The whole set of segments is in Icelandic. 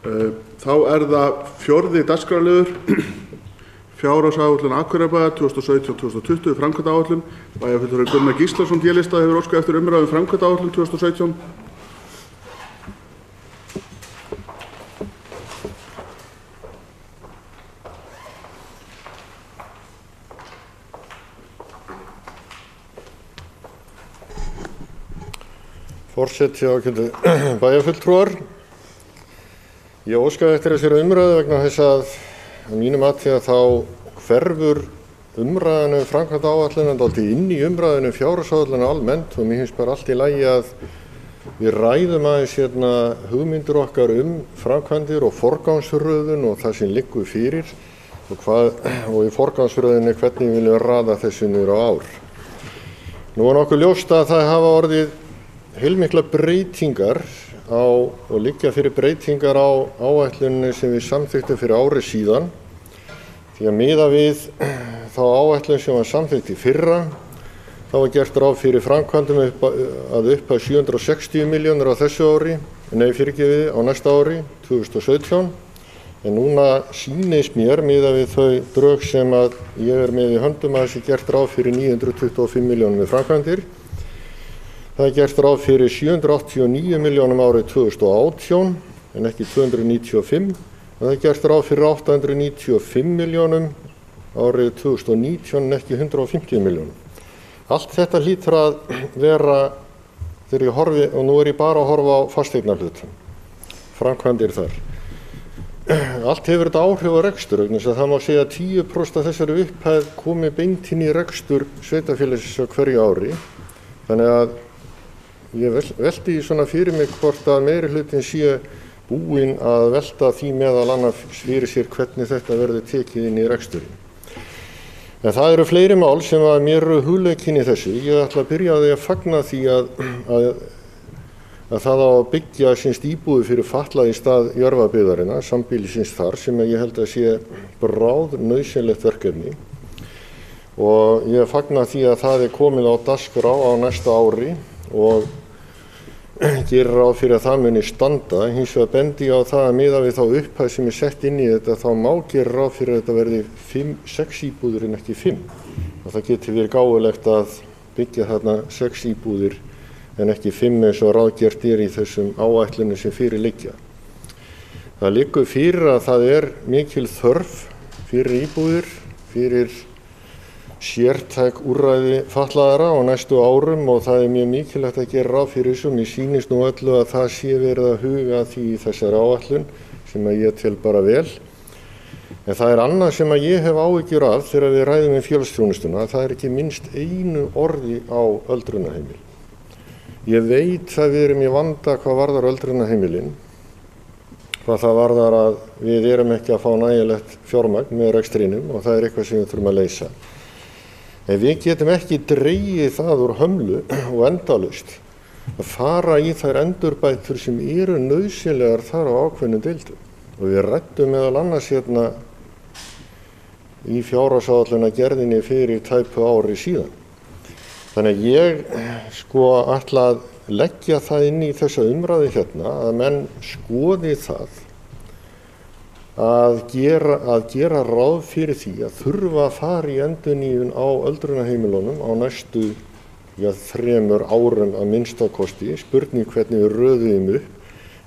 Þá það 4. dagskrárliður fjárhagsáætlun Akureyrarbæjar 2017-2020 framkvæmdaáætlun. Bæjarfulltrúi Gunnar Gíslason D-lista hefur óskað eftir umræðu framkvæmdaáætlun 2017. Forseti ágætu bæjarfulltrúar. Ég óskaði eftir þessari umræðu vegna þess að mínu mati að þá hverfur umræðan framkvæmdaáætlun dálítið inn í umræðan fjárhagsáætlun almennt og mér finnst bara allt í lagi að við ræðum aðeins hugmyndir okkar framkvæmdir og forgangsröðun og það sem liggur fyrir og í forgangsröðunni hvernig við viljum raða þessu niður á ár. Nú nokkuð ljóst að það hafa orðið heilmikla breytingar og liggja fyrir breytingar á áætlunni sem við samþykktum fyrir ári síðan. Því að miða við þá áætlun sem var samþykkt í fyrra, þá var gert ráð fyrir framkvæmdum að upp að 760 milljónir á þessu ári, á næsta ári, 2017. En núna sýnist mér, miðað við þau drög sem að ég með í höndum, að þessi gert ráð fyrir 925 milljónum við framkvæmdir. Það gert ráð fyrir 789 milljónum árið 2018 en ekki 295. Það gert ráð fyrir 895 milljónum árið 2019 en ekki 150 milljónum. Allt þetta hlýtur að vera, þegar ég horfi, og nú ég bara að horfa á fasteignahlutum, framkvæmdir þar. Allt hefur þetta áhrif á rekstur, vegna þess að það má segja að 10% af þessari upphæð komi beint inn í rekstur sveitarfélagsins á hverju ári. Þannig að ég velti svona fyrir mig hvort að meiri hlutin sé búinn að velta því meðal annars fyrir sér hvernig þetta verður tekið inn í reksturinn. En það eru fleiri mál sem að mér eru hugleikin í þessu. Ég ætla að byrja á því að fagna því að það á að byggja íbúðir fyrir fatlaða í stað Jörfabyggðarinnar, sambýlisins þar, sem ég held að sé bráðnauðsynlegt verkefni. Og ég fagna því að það komið á dagskrá á næsta ári og gerir ráð fyrir að það muni standa. Hins vegar bendi ég á það að miðað við þá upphæð sem sett inn í þetta, þá má gera ráð fyrir að þetta verði 6 íbúðir en ekki 5. Og það geti verið gáfulegt að byggja þarna 6 íbúðir en ekki 5 eins og ráðgert í þessum áætlunum sem fyrir liggja. Það liggur fyrir að það mikil þörf fyrir íbúðir, fyrir sértæk úrræði fatlaðra á næstu árum og það mjög mikilvægt að gera ráð fyrir þessu. Mér sýnist nú öllu að það sé verið að huga að því í þessari áætlun sem að ég tel bara vel. En það annað sem að ég hef áhyggjur af þegar við ræðum félagsþjónustuna, það ekki minnst einu orði á öldrunarheimil. Ég veit að við erum í vanda hvað varðar öldrunarheimilin, hvað það varðar að við erum ekki að fá nægilegt fjármagn með rekstrinum og það eitthvað sem við þurfum að leysa. En við getum ekki dregið það úr hömlu og endalaust að fara í þær endurbætur sem eru nauðsynlegar þar á ákveðnum deildum. Og við ræddum meðal annars í fjárhagsáætlunargerðinni fyrir tæpu ári síðan. Þannig að ég ætla að leggja það inn í þessa umræðu að menn skoði það að gera ráð fyrir því að þurfa að fara í endurnýjun á öldrunarheimilunum á næstu 3 árum að minnstakosti. Spurning hvernig við röðum upp.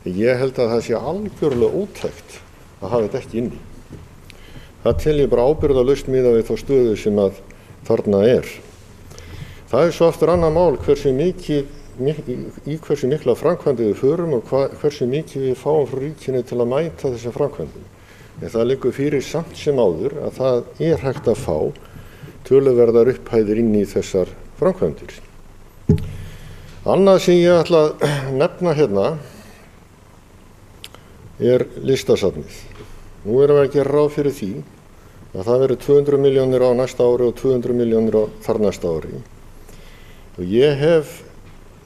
Ég held að það sé algjörlega ótækt að hafa þetta ekki inni. Það tel ég bara ábyrgðarlaust miðað við þá stöðu sem að þarna Það svo aftur annað mál í hversu mikla framkvæmdir við förum og hversu mikið við fáum frá ríkinu til að mæta þessum framkvæmdum. En það liggur fyrir samt sem áður að það hægt að fá töluverðar upphæðir inn í þessar framkvæmdir. Annað sem ég ætla að nefna listasafnið. Nú erum við að gera ráð fyrir því að það verður 200 milljónir á næsta ári og 200 milljónir á þar næsta ári. Og ég hef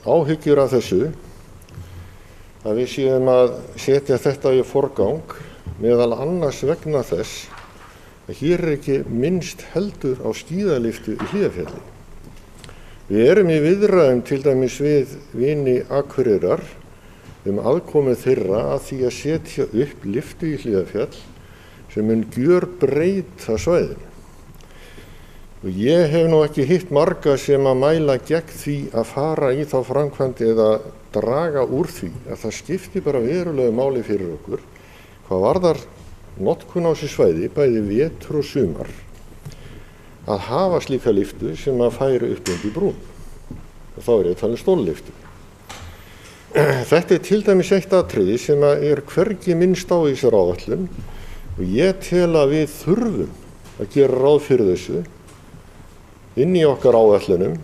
áhyggjur af þessu að við séum að setja þetta í forgang meðal annars vegna þess að hér ekki minnst heldur á skíðalyftu í Hlíðarfjalli. Við erum í viðræðum til dæmis við vini Akureyrar aðkomu þeirra að því að setja upp lyftu í Hlíðarfjall sem mun gjörbreyta svæðinu. Og ég hef nú ekki hitt marga sem að mæla gegn því að fara í þá framkvæmd eða draga úr því að það skipti bara verulegu máli fyrir okkur hvað varðar notkun á þessu svæði, bæði vetur og sumar, að hafa slíka lyftu sem að færi upp undir brún. Og þá ég að tala stóllyftu. Þetta til dæmis eitt atriði sem að hvergi minnst á í þessari áætlun og ég tel að við þurfum að gera ráð fyrir þessu inn í okkar áætlunum.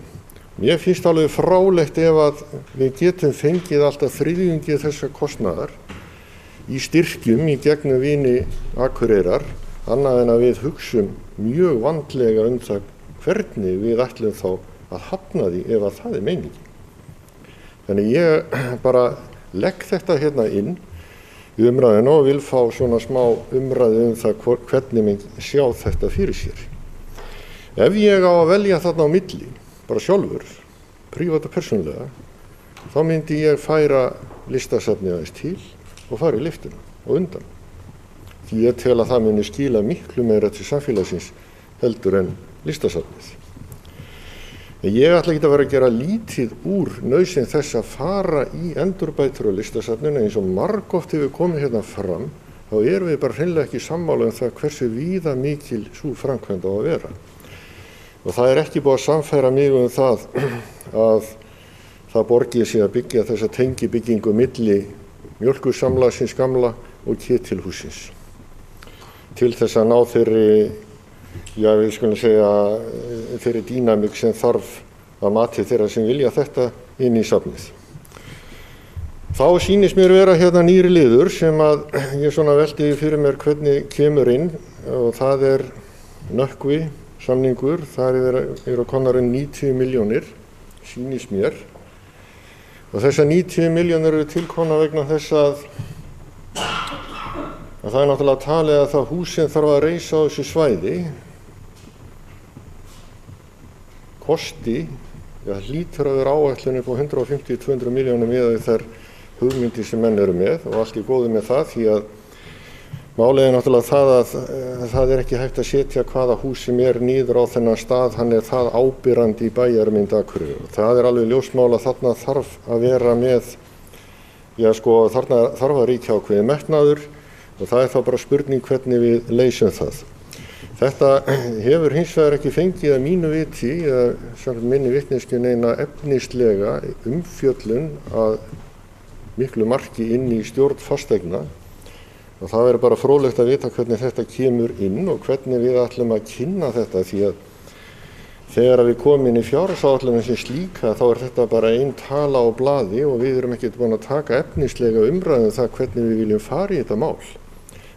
Mér finnst alveg frálegt ef að við getum fengið alltaf þriðjungi þessa kostnaðar í styrkjum í gegnum vini Akureyrar, annað en að við hugsum mjög vandlega það hvernig við ætlum þá að hafna því ef að það meiningin. Þannig ég bara legg þetta hérna inn í umræðinu og vil fá svona smá umræðu það hvernig menn sjá þetta fyrir sér. Ef ég á að velja þarna á milli, bara sjálfur, prívat og persónulega, þá myndi ég færa listasafnið aðeins til og fara í lyftuna og undan. Því ég tel að það muni skila miklu meira til samfélagsins heldur en listasafnið. Ég ætla ekki að vera að gera lítið úr nauðsyn þess að fara í endurbætur á listasafninu eins og margoft hefur komið hérna fram, þá erum við bara hreinlega ekki sammála það hversu víða mikil sú framkvæmd á að vera. Og það ekki búið að samfæra mig það að það borgið sig að byggja þessa tengibyggingu milli Mjólkursamlagsins gamla og Ketilhússins til þess að ná þeirri, við skulum segja, þeirri dýnamík sem þarf að mati þeirra sem vilja þetta inn í safnið. Þá sýnist mér vera hérna nýri liður sem að ég svona velti fyrir mér hvernig kemur inn og það Nökkvi samningur, þar eru komnar inn 90 milljónir, sýnist mér. Og þessar 90 milljónir eru tilkomna vegna þess að það náttúrulega talið að það hús sem þarf að reisa á þessu svæði kosti, hlýtur að vera áætlun upp á 150-200 milljónum miðað við þær hugmyndir sem menn eru með og allt góðu með það því að málið náttúrulega það að það ekki hægt að setja hvaða hús sem niður á þennan stað, hann það ábyrrandi í bæjarmynd Akureyrar. Það alveg ljósmál að þarna þarf að vera með, þarna þarf að ríkja ákveðið metnaður og það þá bara spurning hvernig við leysum það. Þetta hefur hins vegar ekki fengið að mínu viti, eða samkvæmt minni vitneskju neina efnislega umfjöllun að miklu marki inn í stjórn fasteigna. Og það verður bara fróðlegt að vita hvernig þetta kemur inn og hvernig við ætlum að kynna þetta því að þegar við komum inn í fjárhagsáætlunina sem slíka þá þetta bara ein tala á blaði og við erum ekkert búin að taka efnislega umræðu það hvernig við viljum fara í þetta mál.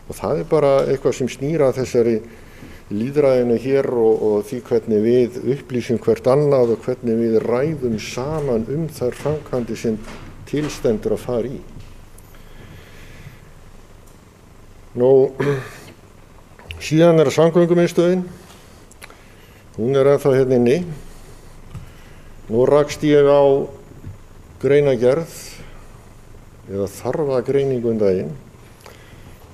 Og það bara eitthvað sem snýra þessari lýðræðinu hér og því hvernig við upplýsum hvert annað og hvernig við ræðum saman þær framkvæmdir sem tilstendur að fara í. Síðan samgöngumiðstöðin, hún ennþá hérna inni. Nú rakst ég á greinagerð eða þarfagreiningu daginn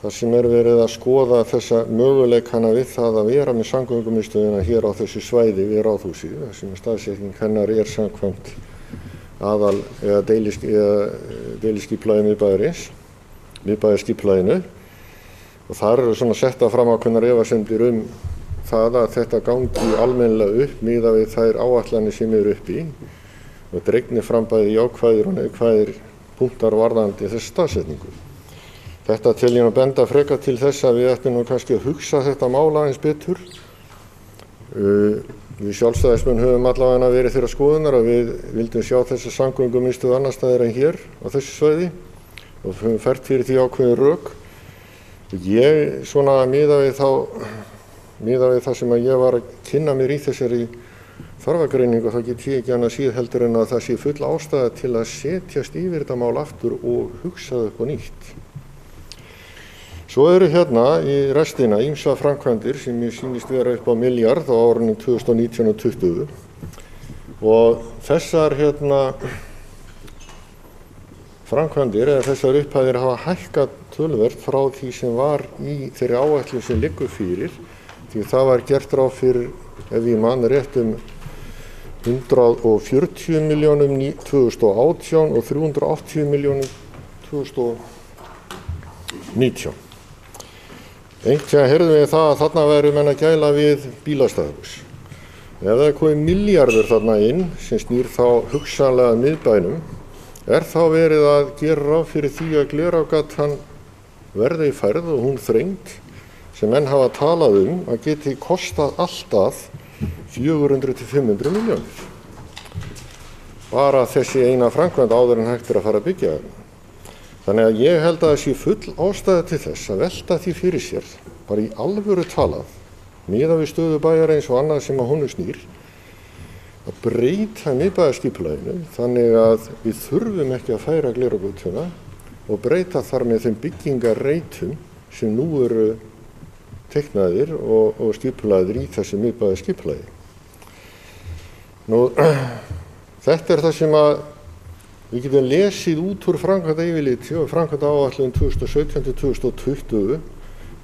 þar sem verið að skoða þessa möguleikana við það að vera með samgöngumiðstöðina hér á þessu svæði við Ráðhúsið, þar sem staðsetning hennar samkvæmt aðal eða deiliskipulagi miðbæjarskipulaginu. Og þar eru svona setta fram ákveðnar efasemdir það að þetta gangi almennilega upp miðað við þær áætlanir sem eru uppi og dregnir fram bæði jákvæðir og neikvæðir punktar varðandi þessa staðsetningu. Þetta tel ég að benda frekar til þess að við ættum nú kannski að hugsa þetta mál aðeins betur. Við sjálfstæðismenn höfum allavega verið þeirra skoðunar að við vildum sjá þessa samgöngumiðstöð annars staðar en hér á þessu svæði og höfum fært fyrir því ákveðin rök. Ég svona miðað við það sem ég var að kynna mér í þessari þarfagreiningu þá get ég ekki annað síð heldur en að það sé full ástæða til að setjast yfir þetta mál aftur og hugsa það upp á nýtt. Svo eru hérna í restina ýmsa framkvæmdir sem ég sýnist vera upp á milljarð á árunum 2019 og 2020 og þessar framkvæmdir eða þessar upphæðir hafa hækkað töluvert frá því sem var í þeirri áætlun sem liggur fyrir, því það var gert ráð fyrir, ef ég man rétt, 140 milljónum 2018 og 380 milljónum 2019. Einhvern heyrðum við það að þarna væru menn að gæla við bílastæðahús. Ef það er komið milljarður þarna inn sem snýr þá hugsanlega miðbænum, þá verið að gera ráð fyrir því að Glerárgatan verði færð og hún þrengd, sem menn hafa talað að geti kostað alltaf 400 til 500 milljónir. Bara þessi eina framkvæmd áður en hægt að fara að byggja þarna. Þannig að ég held að það sé full ástæða til þess að velta því fyrir sér, bara í alvöru talað, miðað við stöðu bæjarins og annað sem að honum snýr, að breyta miðbæjarskipulaginu þannig að við þurfum ekki að færa Glerárgötuna og breyta þar með þeim byggingarreitum sem nú eru teiknaðir og skipulagðir í þessu miðbæjarskipulagi. Nú, þetta er það sem að við getum lesið út úr framkvæmdayfirliti og framkvæmdaáætlun 2017-2020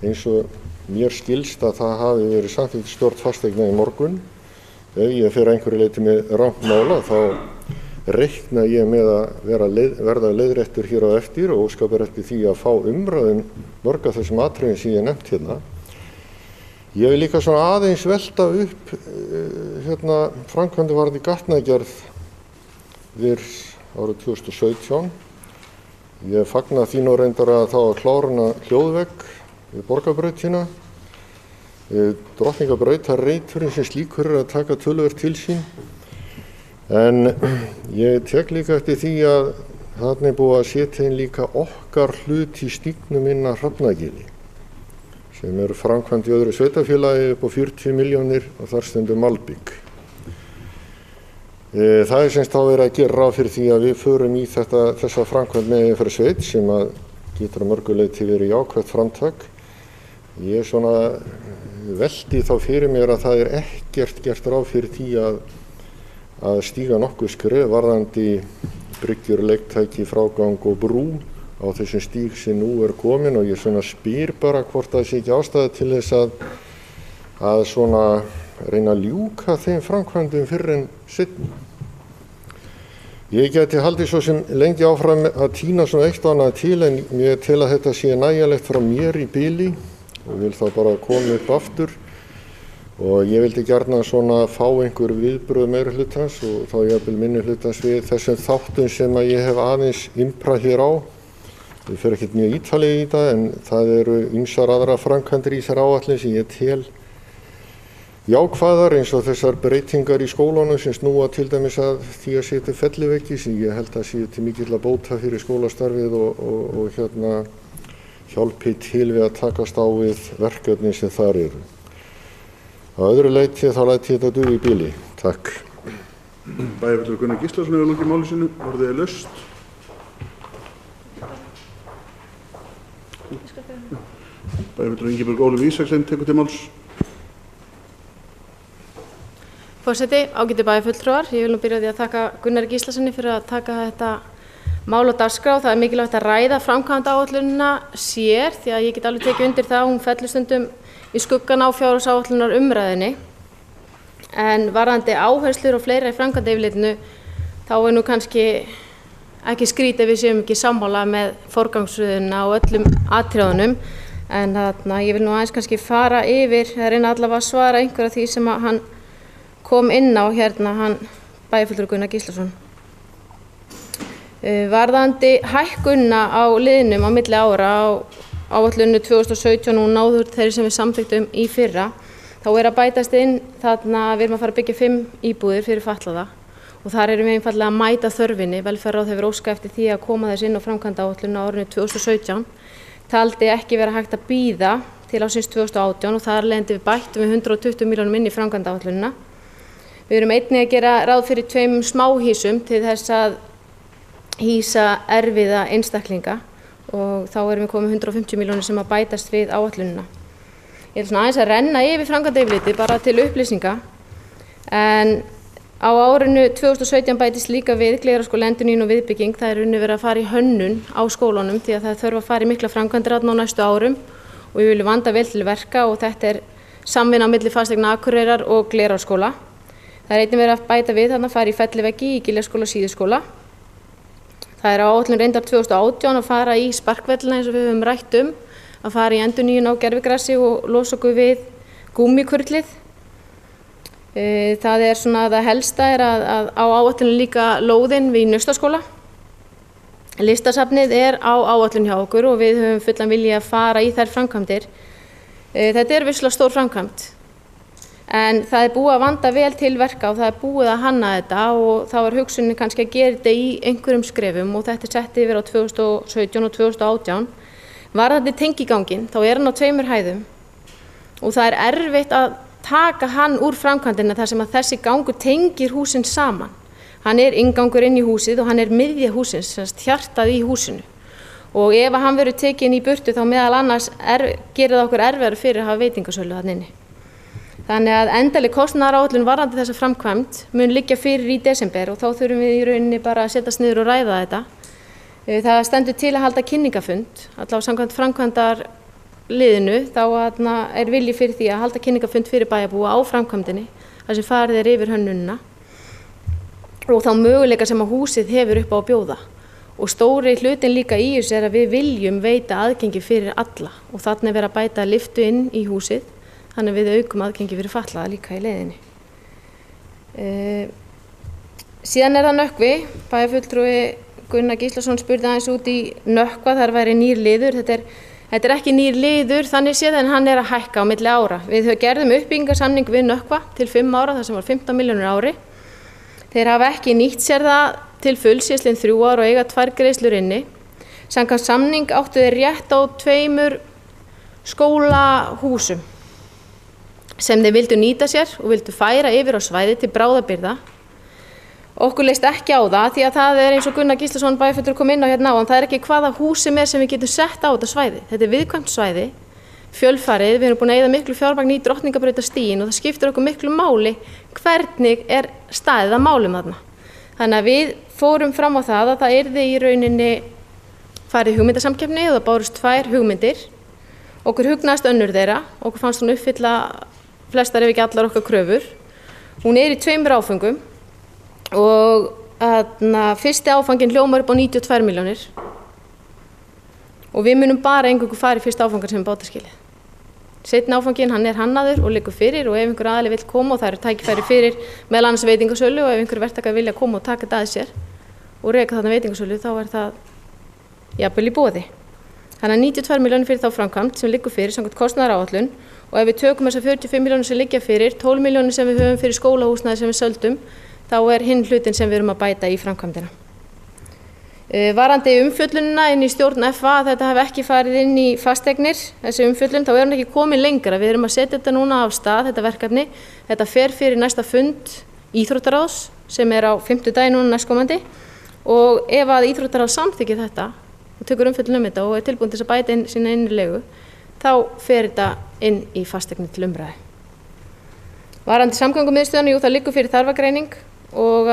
eins og mér skilst að það hafi verið samþykkt í stjórn fasteigna í morgun. Ef ég fer einhverju leyti með rangt mála þá reikna ég með að verða leiðréttur hér á eftir og óskapar eftir því að fá umræðum mörg af þessum atriðum sem ég nefnt hérna. Ég vil líka svona aðeins velta upp framkvæmdi varðandi gatnagerð við árið 2017. Ég fagna því nú reyndar að þá að kláruna hljóðvegg við Borgarbrautina. Drottningarbrautarreiturinn sem slíkur að taka töluvert til sín. En ég tek líka eftir því að þarna er búið að setja inn líka okkar hlut í stígnum inn að Hrafnagili, sem eru framkvæmd í öðru sveitarfélagi upp á 40 milljónir og þar stendur malbygg. Það er semst þá verið að gera ráð fyrir því að við förum í þessa framkvæmd með fyrir sveit sem að getur að mörgu leyti verið jákvætt framtak. Ég svona velti þá fyrir mér að það er ekkert gert ráð fyrir því að stíga nokkuð skref varðandi bryggjur, leiktæki, frágang og brú á þessum stíg sem nú er komin og ég svona spyr bara hvort það sé ekki ástæða til þess að svona reyna að ljúka þeim framkvæmdum fyrr en seinna. Ég geti haldið svo sem lengi áfram að tína svona eitt og annað til en ég tel að þetta sé nægjanlegt frá mér í bili og vil þá bara koma upp aftur og ég vildi gjarnan svona fá einhver viðbrögð meirihlutans og þá jafnvel minnihlutans við þessum þáttum sem að ég hef aðeins imprað hér á. Ég fer ekkert mjög ítarlega í þetta en það eru ýmsar aðra framkvæmdir í þessar áætlun sem ég tel jákvæðar eins og þessar breytingar í skólanum sem snúa til dæmis að því að setja felliveggi sem ég held að sé til mikilla bóta fyrir skólastarfið og hjálpi til við að takast á við verkefni sem þar eru. Á öðru leyti þá læt ég þetta duga í bili. Takk. Bæjarfulltrúi Gunnar Gíslason hefur lokið máli sínu. Orðið er laust. Bæjarfulltrúi Ingibjörg Ólöf Ísaksen tekur til máls. Forseti, ágætu bæjarfulltrúar, ég vil nú byrja á því að þakka Gunnari Gíslasoni fyrir að taka þetta mál á dagskrá. Það er mikilvægt að ræða framkvæmdaáætlunina sér því að ég get alveg tekið undir það að hún fellur stundum í skuggan á fjárhagsáætlunar umræðinni. En varðandi áherslur og fleira í framkvæmdayfirlitinu þá er nú kannski ekki skrítið við séum ekki sammála með forgangsröðuna og öllum atriðunum. En þarna ég vil nú aðeins kannski fara yfir, reyna allavega að svara einhverja því sem að hann kom inn á hérna, hann bæjarfulltrúi Gunnar Gíslason. Varðandi hækkunna á liðnum á milli ára á áætlunni 2017 og náður þeirri sem við samþykktum í fyrra, þá er að bætast inn þarna við erum að fara að byggja 5 íbúðir fyrir fatlaða og þar erum við einfaldlega að mæta þörfinni. Velferðarráð hefur óskað eftir því að koma þess inn á framkvæmdaáætlun á árinu 2017. Taldi ekki vera hægt að bíða til ársins 2018 og þar leiðandi við bættum við 120 milljónum inn í framkvæmdaáætlunina. Við erum einnig að gera ráð fyrir 2 smáhýsum til þess að hýsa erfiða einstaklinga og þá erum við komið 150 milljónir sem að bætast við áætlunina. Ég svona aðeins að renna yfir framkvæmdayfirlitið bara til upplýsinga en Á árinu 2017 bætist líka við Glerárskóla endurnýjun og viðbygging. Það er verið að fara í hönnun á skólanum því að það þarf að fara í mikla framkvæmdir þarna á næstu árum og við viljum vanda vel til verka og þetta er samvinna á milli Fasteigna Akureyrar og Glerárskóla. Það er einnig verið að bæta við þarna að fara í felliveggi í Giljaskóla og Síðuskóla. Það er á áætlun reyndar 2018 að fara í sparkvellina eins og við höfum rætt að fara í endurnýjun á gervigrasi og losa okkur við gúmmíkurlið. Það er svona það helsta er að á áætlun líka lóðin við Naustaskóla. Listasafnið er á áætlun hjá okkur og við höfum fullan vilja að fara í þær framkvæmdir. Þetta er vissulega stór framkvæmd en það er búið að vanda vel til verka og það er búið að hanna þetta og þá er hugsunin kannski að gera þetta í einhverjum skrefum og þetta er sett yfir á 2017 og 2018. Varðandi tengiganginn, þá er hann á 2 hæðum og það er erfitt að taka hann úr framkvæmdina þar sem að þessi gangur tengir húsin saman. Hann er inngangur inn í húsið og hann er miðja húsins, hjartað í húsinu. Og ef hann verður tekinn í burtu þá meðal annars gerir það okkur erfiðara fyrir að hafa veitingasölu þarna inni. Þannig að endaleg kostnaðaráætlun varðandi þessa framkvæmd mun liggja fyrir í desember og þá þurfum við í rauninni bara að setjast niður og ræða þetta. Það stendur til að halda kynningafund, allavega samkvæmt framkvæmdarliðinu, þá er vilji fyrir því að halda kynningafund fyrir bæjarbúa á framkvæmdinni, þar sem farið er yfir hönnunina og þá möguleika sem að húsið hefur upp á að bjóða. Og stóri hlutin líka í þessu er að við viljum veita aðgengi fyrir alla og þannig verið að bæta lyftu inn í húsið, þannig við aukum aðgengi fyrir fatlaða líka í leiðinni. Síðan er það Nökkvi, bæjarfulltrúi Gunnar Gíslason spurði aðeins út í Nökkva, þar væri nýr liður. Þetta er ekki nýr liður þannig séð en hann er að hækka á milli ára. Við gerðum uppbyggingarsamning við Nökkva til 5 ára þar sem var 15 milljónir á ári. Þeir hafa ekki nýtt sér það til fulls síðastliðin 3 ár og eiga 2 greiðslur inni. Samkvæmt samning áttu þeir rétt á 2 skólahúsum sem þeir vildu nýta sér og vildu færa yfir á svæði til bráðabirgða. Okkur leist ekki á það því að það er eins og Gunnar Gíslason bæjarfulltrúi kom inn á hérna áðan, það er ekki hvaða hús sem er sem við getum sett á þetta svæði. Þetta er viðkvæmt svæði, fjölfarið, við erum búin að eyða miklu fjármagni í Drottningarbrautarstíginn og það skiptir okkur miklu máli hvernig er staðið að málum þarna. Þannig að við fórum fram á það að það yrði í rauninni farið hugmyndasamkeppni og það bárust 2 hugmyndir. Okkur hugnaðist önnur þeirra, okkur fannst hún uppfylla flestar ef ekki allar okkar kröfur. Hún er í 2 áföngum og fyrsti áfangin hljómar upp á 92 milljónir og við munum bara eingöngu fara í fyrsta áfangan sem er bátaskilið. Seinni áfangin hann er hannaður og liggur fyrir og ef einhver aðili vill koma og það eru tækifæri fyrir meðal annars veitingasölu og ef einhver verktakar vilja koma og taka þetta að sér og reka þarna veitingasölu þá er það jafnvel í boði. Þannig að 92 milljónir fyrir þá framkvæmd sem liggur fyrir samkvæmt kostnaðaráætlun og ef við tökum þessar 45 milljónir sem liggja fyrir, 12 milljónir sem við höfum fyrir skólahúsnæði sem við söldum, þá er hinn hlutin sem við erum að bæta í framkvæmdina. Varandi umfjöllunina inn í stjórn FA, þetta hafi ekki farið inn í fasteignir, þessi umfjöllun, þá er hann ekki komin lengra. Við erum að setja þetta núna af stað, þetta verkefni. Þetta fer fyrir næsta fund Íþróttaráðs sem er á 5. daginn núna næstkomandi og ef að Íþróttaráð samþykkir þetta og tekur umfjöllun þetta og er tilbúin til að bæta inn sína innlegu, þá fer þetta inn í fasteignir til umræðu. Varandi samgöngumiðstöðina, jú, það liggur fyrir þarfagreining og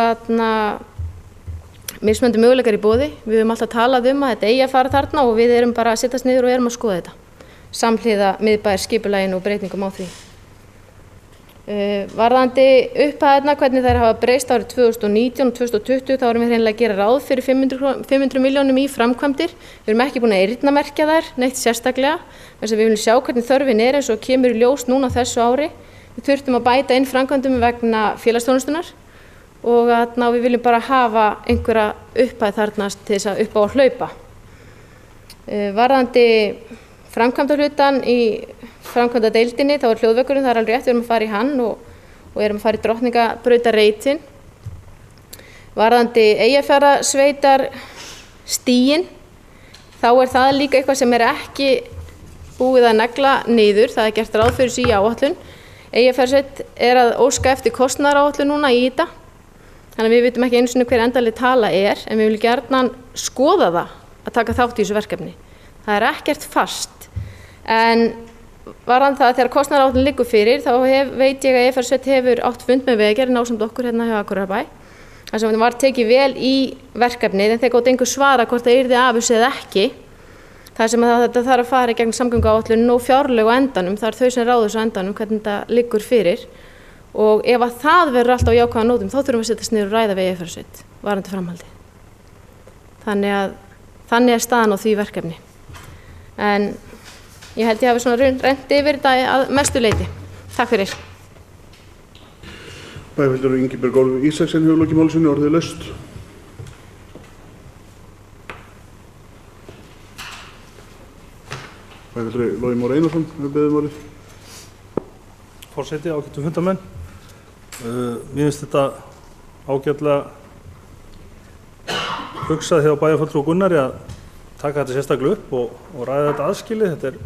mismunandi möguleikar í boði. Við höfum alltaf talað að þetta eigi að fara þarna og við erum bara að setjast niður og erum að skoða þetta samhliða miðbæjarskipulaginu og breytingum á því. Varðandi upphæðirnar, hvernig þær hafa breyst árið 2019 og 2020, þá erum við hreinlega að gera ráð fyrir 500 milljónum í framkvæmdir. Við erum ekki búin að eyrnamerkja þær neitt sérstaklega, þess að við viljum sjá hvernig þörfin er eins og kemur í ljós núna þessu ári. Við þurftum að bæta inn framkvæmdum vegna félagsþjónustunnar og við viljum bara hafa einhverja upphæð þarna til þess að upp á að hlaupa. Varðandi framkvæmdahlutann í framkvæmdadeildinni, þá er hljóðvekkurinn, það er alveg rétt, við erum að fara í hann og erum að fara í Drottningarbrautarreitin. Varðandi Eyjafjarðarsveitar stíginn, þá er það líka eitthvað sem er ekki búið að negla niður, það er gert ráð fyrir sig í áætlun. Eyjafjarðarsveit er að óska eftir kostnaðaráætlun núna í þetta. Þannig að við vitum ekki einu sinni hver endanleg tala er, en við viljum gjarnan skoða það að taka þátt í þessu verkefni. Það er ekkert fast, en varðan það þegar kostnaðaráætlun liggur fyrir þá veit ég að EFR-sveit hefur átt fund með Vegagerðinni ásamt okkur hérna hjá Akureyrarbæ þar sem var tekið vel í verkefnið en þeir gátu engu svara hvort það yrði af þessu eða ekki þar sem þetta þarf að fara í gegn samgönguáætlun og fjárlög á endanum, það þau sem ráða þessu á endanum hvernig þetta liggur fyrir og ef að það verður alltaf á jákvæða nótum þá þurfum við að setjast niður og ræða við EFR-sveit varðandi framhaldi. Þannig er staðan á því verkefni. En ég held ég hafi svona reynt yfir þetta að mestu leyti. Takk fyrir. Bæjarfulltrúi Ingibjörg Ólöf Ísaksen hefur lokið máli sínu, orðið laust. Bæjarfulltrúi Logi Már Einarsson hefur beðið um orðið. Forseti, ágætu fundarmenn. Mér finnst þetta ágætlega hugsað hjá bæjarfulltrúa Gunnari að taka þetta sérstaklega upp og ræða þetta aðskilið. Þetta er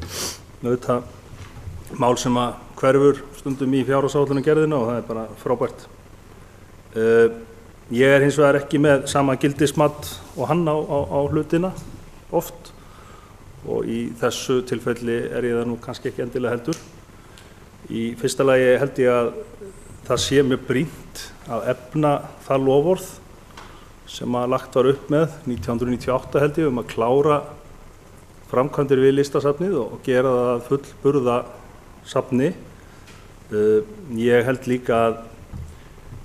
auðvitað mál sem að hverfur stundum í fjárhagsáætlunargerðina og það er bara frábært. Ég er hins vegar ekki með sama gildismat og hann á hlutina oft og í þessu tilfelli er ég það nú kannski ekki endilega heldur. Í fyrsta lagi held ég að það sé mjög brýnt að efna það loforð sem að lagt var upp með 1998 held ég að klára framkvæmdir við listasafnið og gera það að fullburða safni. Ég held líka að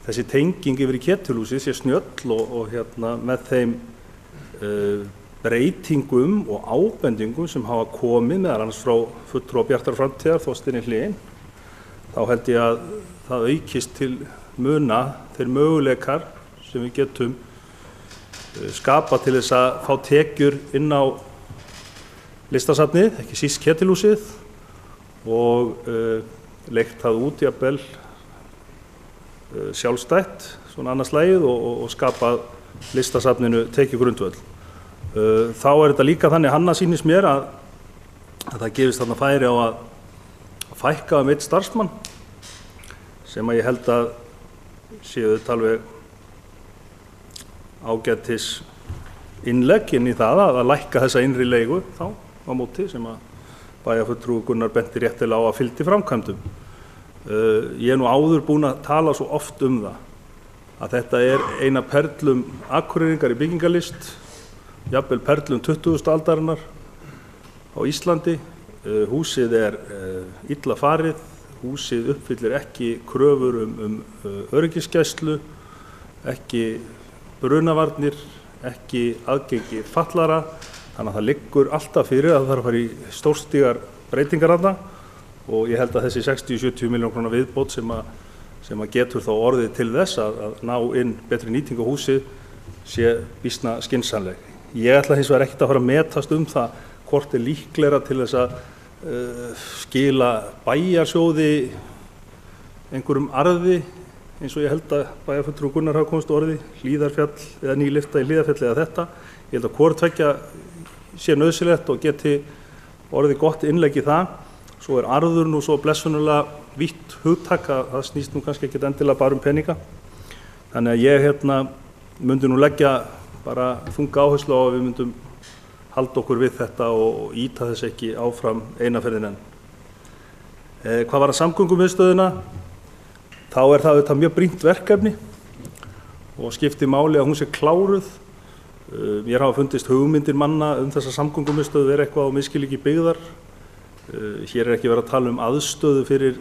þessi tenging yfir í Ketilhúsið sé snjöll og með þeim breytingum og ábendingum sem hafa komið meðal annars frá fulltrúa Bjartar framtíðar Þorsteini Hlyni, þá held ég að það aukist til muna þeir möguleikar sem við getum skapa til þess að fá tekjur inn á listasafnið, ekki síst Ketilhúsið og leigt það út jafnvel sjálfstætt svona annars lagið og skapað listasafninu tekjugrundvöll. Þá er þetta líka þannig Hanna sýnist mér að það gefist þarna færi á að fækka einn starfsmann sem að ég held að séu þetta alveg ágætis innlegg inn í það að lækka þessa innri leigu þá á móti sem að bæjarfulltrúi Gunnar benti réttilega á að fylgdi framkvæmdum. Ég er nú áður búinn að tala svo oft um það að þetta er eina perlum Akureyringar í byggingarlist, jafnvel perlum 20. aldarinnar á Íslandi. Húsið er illa farið, húsið uppfyllir ekki kröfur öryggisgæslu, ekki brunavarnir, ekki aðgengi fatlara, þannig að það liggur alltaf fyrir að það þarf að fara í stórstígar breytingar þarna og ég held að þessi 60-70 milljón króna viðbót sem að getur þá orðið til þess að ná inn betri nýtingu á húsið sé býsna skynsamleg. Ég ætla hins vegar ekkert að fara að metast um það hvort er líklegra til þess að skila bæjarsjóði einhverjum arði eins og ég held að bæjarfulltrúi Gunnar hafa komist orði, Hlíðarfjall eða ný lyfta í Hlíðarfjalli eða þetta. Ég held að hvort tveggja sé nauðsynlegt og geti orðið gott innlegg í það. Svo er arður nú svo blessunulega vítt hugtak að það snýst nú kannski ekki endilega bara peninga. Þannig að ég myndi nú leggja bara þunga áherslu á að við myndum halda okkur við þetta og ýta þess ekki áfram eina ferðin enn. Hvað var að samgöngumiðstöðina? Þá er það auðvitað mjög brýnt verkefni og skiptir máli að hún sé kláruð. Mér hafa fundist hugmyndir manna þessa samgöngumiðstöð vera eitthvað á misskilningi byggðar. Hér er ekki verið að tala um aðstöðu fyrir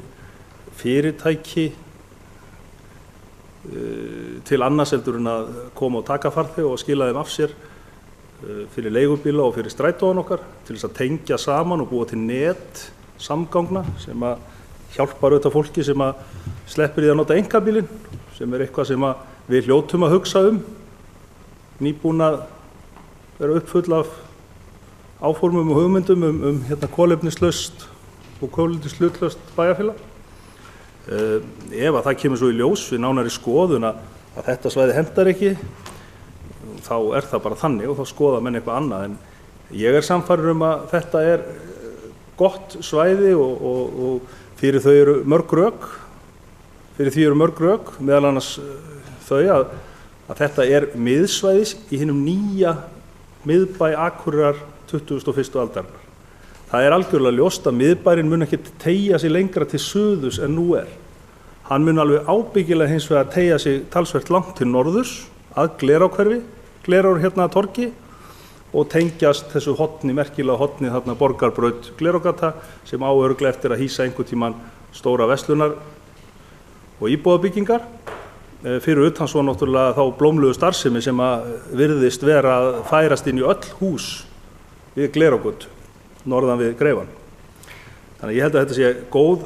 fyrirtæki til annars heldur en að koma og taka farþega og skila þeim af sér fyrir leigubíla og fyrir strætóan okkar til þess að tengja saman og búa til net samgangna sem að hjálpar auðvitað fólki sem að sleppir í að nota einkabílinn sem er eitthvað sem að við hljótum að hugsa nýbúin að vera uppfull af áformum og hugmyndum kolefnislaust og kolefnishlutlaust bæjarfélag. Ef að það kemur svo í ljós við nánari skoðun að þetta svæði hentar ekki, þá er það bara þannig og þá skoða menn eitthvað annað. En ég er sannfærður að þetta er gott svæði og fyrir þau eru mörg rök. Fyrir því eru mörg rök, meðal annars þau að þetta er miðsvæðis í hinum nýja miðbæ Akureyrar 21. aldarinnar. Það algjörlega ljóst að miðbærinn mun ekki teygja sig lengra til suðurs en nú Hann mun alveg ábyggilega hins vegar teygja sig talsvert langt til norðurs að Glerághverfi, Glerár hérna að torgi og tengjast þessu merkilega hotni þarna Borgarbraut Glerágata sem á örugglega eftir að hýsa einhvern tímann stóra verslunar og íbúðabyggingar. Fyrir utan svo náttúrulega þá blómlegu starfsemi sem að virðist vera að færast inn í öll hús við Glerágötu, norðan við Greifan. Þannig að ég held að þetta sé góð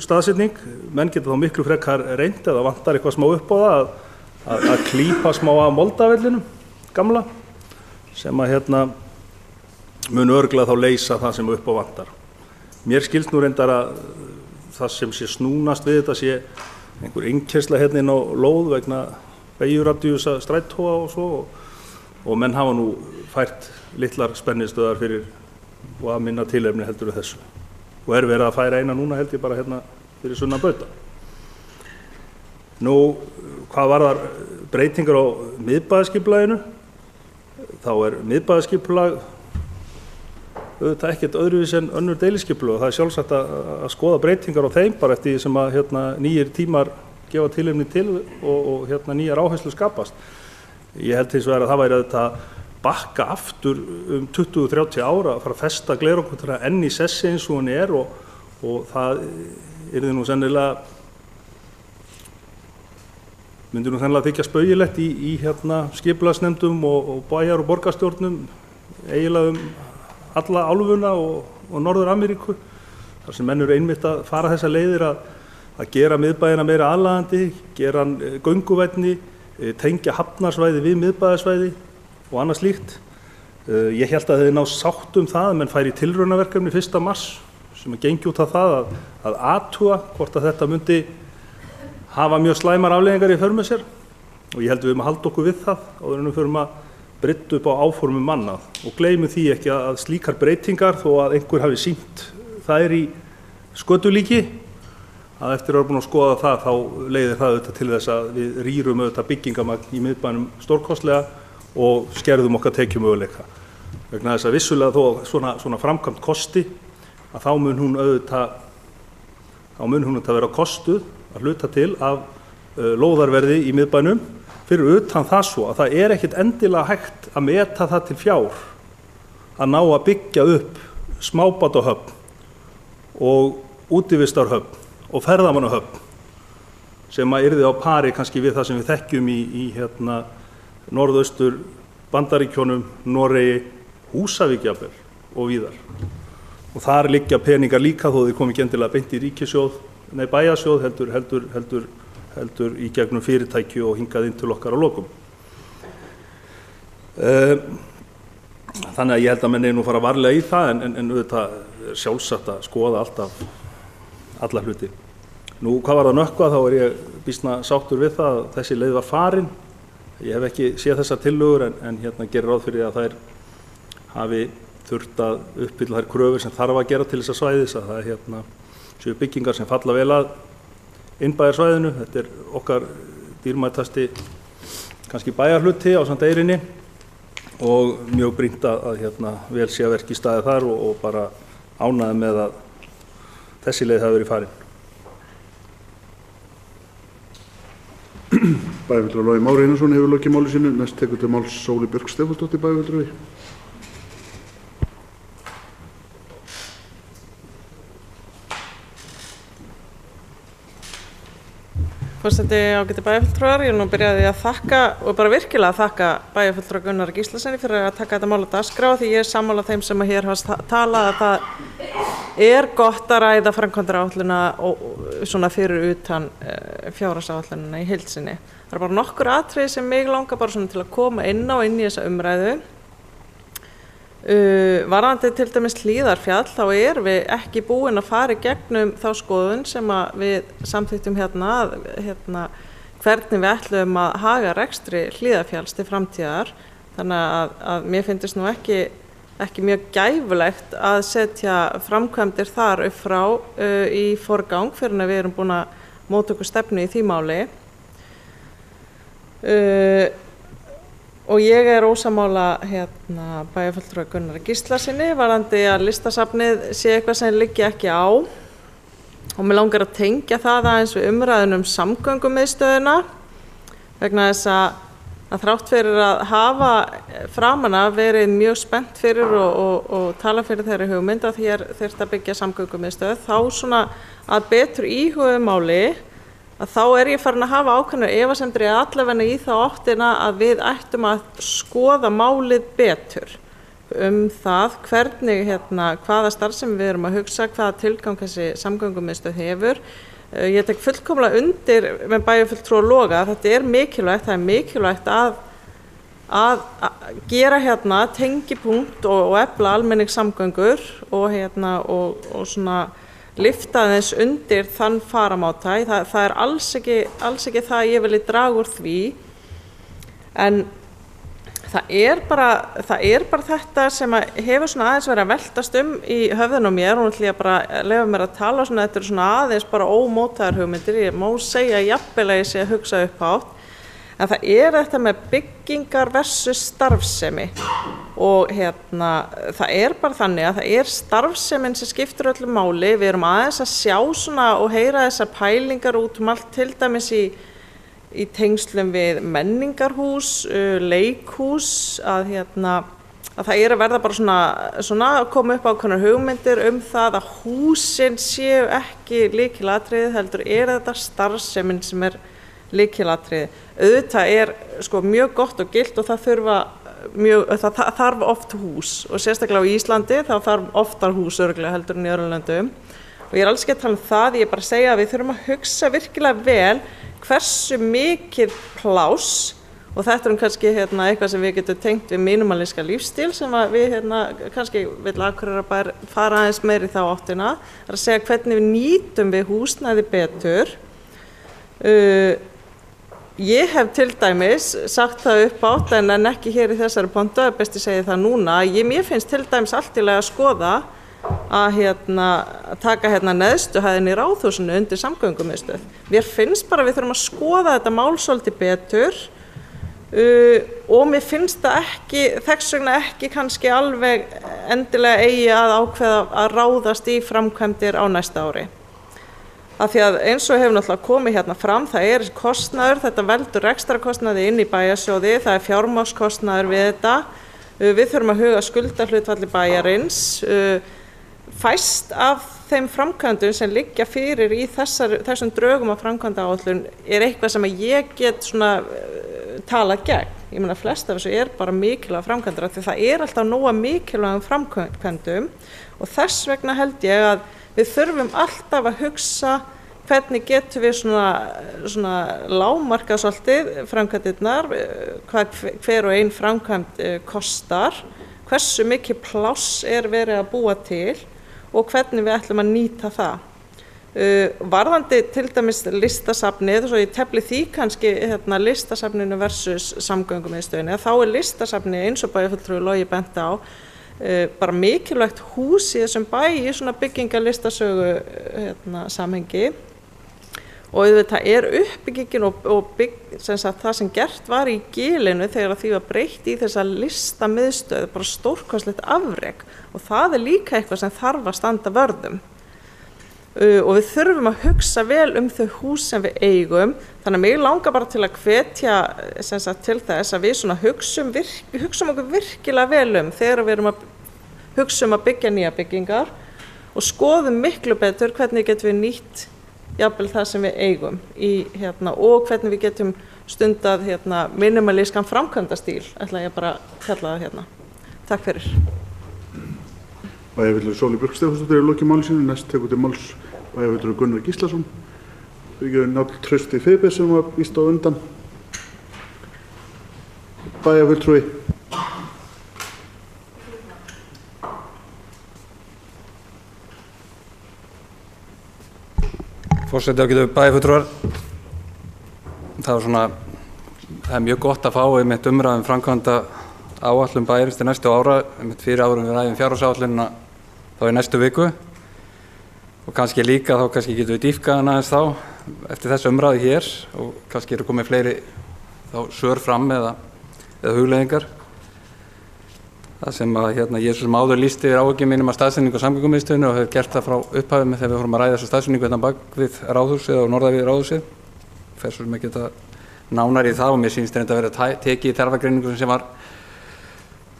staðsetning. Menn geta þá miklu frekar reynt eða vantar eitthvað smá upp á það að klípa smá af moldavellinum gamla sem að mun örugglega þá leysa það sem upp á vantar. Mér skilst nú reyndar að það sem sé snúnast við þetta sé einhver innkeyrsla inn á lóð vegna beygjuradíusa strætóa og svo og menn hafa nú fært litlar spennistöðar fyrir og að minna tilefni heldur við þessu. Og verið að færa eina núna held ég bara fyrir sunnan Bauta. Nú, hvað varðar breytingar á miðbæjarskipulaginu? Þá miðbæjarskipulag auðvitað ekkert öðruvísi en önnur deiliskipulag. Það sjálfsagt að skoða breytingar á þeim bara eftir því sem að nýjir tímar gefa tilefni til og nýjar áherslur skapast. Ég held hins vegar að það væri að bakka aftur 20-30 ára að fara að festa Glerágötuna enn í sessi eins og hún og það yrði nú sennilega myndi nú sennilega þykja spaugilegt í skipulagsnefndum og bæjar- og borgarstjórnum eiginlega alla álfuna og Norður-Ameríku þar sem menn eru einmitt að fara þessar leiðir að gera miðbæina meira aðlaðandi, gera hann gönguvænni, tengja hafnarsvæði við miðbæjarsvæði og annað slíkt. Ég held að þið ná sátt það að menn færi í tilraunaverkefni 1. mars sem að gengi út af það að athuga hvort að þetta myndi hafa mjög slæmar afleiðingar í för með sér og ég held við halda okkur við það áður en við förum að brydda upp á áformum manna og gleymum því ekki að slíkar breytingar þó að einhver hafi sýnt þær í skötulíki að eftir að vera búin að skoða það þá leiðir það auðvitað til þess að við rýrum auðvitað byggingamagn í miðbænum stórkostlega og skerðum okkar tekjumöguleika. Vegna þess að vissulega þó svona framkvæmt kosti að þá mun hún auðvitað vera kostuð að hluta til af lóðarverði í miðbænum fyrir utan það svo að það ekkert endilega hægt að meta það til fjár að ná að byggja upp smábátahöfn og útivistarhöfn og ferðamannahöfn sem að yrði á pari kannski við það sem við þekkjum í norðaustur Bandaríkjunum, Noregi, Húsavík jafnvel og víðar. Og þar liggja peningar líka þó þeir komi ekki endilega beint í bæjarsjóð heldur í gegnum fyrirtæki og hingað inn til okkar á lokum. Þannig að ég held að menn nú fara varlega í það en auðvitað sjálfsagt að skoða alltaf alla hluti. Nú hvað var það nökkva þá ég býsna sáttur við það að þessi leið var farin. Ég hef ekki séð þessar tillögur en gerir ráð fyrir að þær hafi þurft að uppfylla þær kröfur sem þarf að gera til þessa svæðis að það séu byggingar sem falla vel að innbæjarsvæðinu. Þetta okkar dýrmætasti kannski bæjarhluti ásamt eyrinni og mjög brýnt að vel sé að verki staðið þar og bara ánægður með að þessi leið hafi verið farin. Bæjarfulltrúi Logi Már Einarsson hefur lokið máli sínu. Næst tekur til máls Sóley Björk Stefánsdóttir bæjarfulltrúi. Forseti ágæti bæjarfulltrúar, ég nú byrjaði að þakka og bara virkilega að þakka bæjarfulltrúa Gunnar Gíslasyni fyrir að taka þetta mál á dagskrá því ég sammála þeim sem að hér hafa talað að það gott að ræða framkvæmdaáætlunina og svona fyrir utan fjárhagsáætlunina í heild sinni. Það bara nokkur atriði sem mig langar bara svona til að koma inn í þessa umræðu. Varðandi til dæmis Hlíðarfjall þá við ekki búin að fara í gegnum þá skoðun sem að við samþykktum hvernig við ætlum að haga rekstri Hlíðarfjalls til framtíðar. Þannig að mér finnst nú ekki mjög gæfulegt að setja framkvæmdir þar upp frá í forgang fyrir að við erum búin að móta okkur stefnu í því máli. Og ég ósammála bæjarfulltrúa Gunnar Gíslasyni varðandi að listasafnið sé eitthvað sem liggi ekki á. Og mig langar að tengja það aðeins við umræðun samgöngumiðstöðina vegna þess að þrátt fyrir að hafa framan af verið mjög spennt fyrir og tala fyrir þeirri hugmynd að hér þyrfti að byggja samgöngumiðstöð, þá svona að betur íhuguðu máli að þá ég farin að hafa ákveðnar efasemdir allavega í þá áttina að við ættum að skoða málið betur það hvernig hvaða starfsemi við erum að hugsa, hvaða tilgang þessi samgöngumiðstöð hefur. Ég tek fullkomlega undir með bæjarfulltrúa Loga að þetta mikilvægt, það mikilvægt að gera tengipunkt og efla almenningssamgöngur og svona lyfta þess undir þann faramáta. Það alls ekki það ég vilji draga úr því, en það bara þetta sem hefur svona aðeins verið að veltast í höfðinu á mér, og ætla ég bara að leyfa mér að tala svona, þetta svona aðeins bara ómótaðar hugmyndir, ég má segja jafnvel að ég sé að hugsa upphátt, en það þetta með byggingar versus starfsemi og það bara þannig að það starfsemin sem skiptir öllu máli. Við erum aðeins að sjá svona og heyra þessar pælingar út allt, til dæmis í tengslum við menningarhús, leikhús, að það að verða bara svona að koma upp ákveðnar hugmyndir það að húsin séu ekki lykilatriði, heldur þetta starfsemin sem lykilatriði. Auðvitað mjög gott og gilt og það þarf oft hús, og sérstaklega á Íslandi þá þarf oftar hús örugglega heldur en í öðrum löndum. Og ég alls ekki að tala það, ég bara að segja að við þurfum að hugsa virkilega vel hversu mikið pláss, og þetta kannski eitthvað sem við getum tengt við minimalíska lífsstíl sem við kannski vill Akureyrarbær fara aðeins meir í þá áttina, að segja hvernig við nýtum við húsnæði betur. Ég hef til dæmis sagt það uppátt en ekki hér í þessari pontu, best ég segi það núna, mér finnst til dæmis allt í lagi að skoða að taka neðstu hæðinni í Ráðhúsinu undir samgöngumiðstöð. Mér finnst bara við þurfum að skoða þetta mál svolítið betur, og mér finnst það ekki, þess vegna ekki kannski alveg endilega eigi að ákveða að ráðast í framkvæmdir á næsta ári. Af því að eins og hefur náttúrulega komið fram, það kostnaður, þetta veldur rekstrarkostnaði inn í bæjarsjóði, það fjármagnskostnaður við þetta. Við þurfum að huga skuldahlutfalli bæjarins. Fæst af þeim framkvæmdum sem liggja fyrir í þessum drögum af framkvæmdaáætlun eitthvað sem ég get talað gegn. Ég meina flest af þessu bara mikilvæg framkvæmdur, því það alltaf nóga mikilvægum framkvæmdum, og þess vegna held ég að við þurfum alltaf að hugsa hvernig getum við svona lágmarkað svolítið framkvæmdirnar, hvað hver og ein framkvæmd kostar, hversu mikið pláss verið að búa til og hvernig við ætlum að nýta það. Varðandi til dæmis listasafnið, svo ég tefli því kannski listasafninu versus samgöngumiðstöðinni, þá listasafnið eins og bæjarfulltrúi Logi benti á bara mikilvægt hús í þessum bæ í svona byggingarlistasögu samhengi, og auðvitað uppbyggingin og það sem gert var í Gilinu þegar því var breytt í þessa listamiðstöð bara stórkostlegt afrek, og það líka eitthvað sem þarf að standa vörðum. Og við þurfum að hugsa vel þau hús sem við eigum, þannig að mig langar bara til að hvetja til þess að við hugsum okkur virkilega vel þegar við erum að hugsa að byggja nýja byggingar, og skoðum miklu betur hvernig getum við nýtt jafnvel það sem við eigum og hvernig við getum stundað minimalískan framkvæmdastíl, ætla ég bara að kalla það Takk fyrir. Bæjarfulltrúi Sóley Björk Stefánsdóttir lokið máli sínu, næst tekur til máls bæjarfulltrúi Gunnar Gíslason. Njáll Trausti Friðberg sem var víst á undan. Bæjarfulltrúi. Forseti ágætu bæjarfulltrúar. Það mjög gott að fá einmitt umræðum framkvæmda áætlun bæjarins til næstu ára, einmitt fyrir árum við ræðum fjárhagsáætlunina þá í næstu viku, og kannski líka þá kannski getum við dýpkað hana aðeins þá eftir þessu umræðu hér, og kannski komið fleiri þá svör fram eða eða hugleiðingar. Það sem að ég svo sem áður lýsti yfir áhyggjum mínum að staðsetningu á samgöngumiðstöðinni og hef gert það frá upphafi með þegar við fórum að ræða þessa staðsetningu hérna bak við Ráðhúsið og norðan við Ráðhúsið. Fer svo sem ekki þetta nánar í það og mér sýnist þetta að vera tekið í þarfagreiningu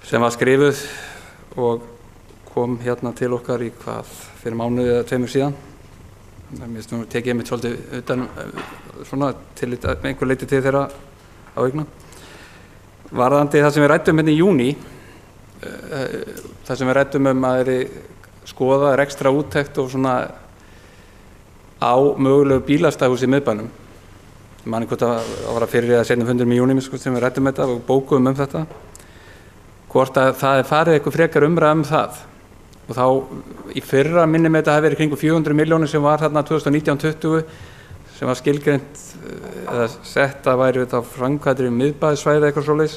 sem var skrifuð og kom hérna til okkar í fyrir mánuði eða 2 síðan. Mér finnst nú tekið einmitt svolítið utan svona til einhver leyti til þeirra áhyggjna. Varðandi það sem við ræddum hérna í júní, það sem við ræddum að skoða ekstra úttekt og svona á mögulegu bílastæðhúsi í miðbænum. Ég man ekki hvort að var að fyrir eða seinna fundur í júní sem við ræddum þetta og bókuðum þetta. Hvort að það farið eitthvað frekar umræða það. Og þá í fyrra minni með þetta hafi verið kringu 400 milljónir sem var þarna 2019-20 sem var skilgreint eða sett að væri þetta framkvæmdir í miðbæðisvæði eitthvað svoleiðis.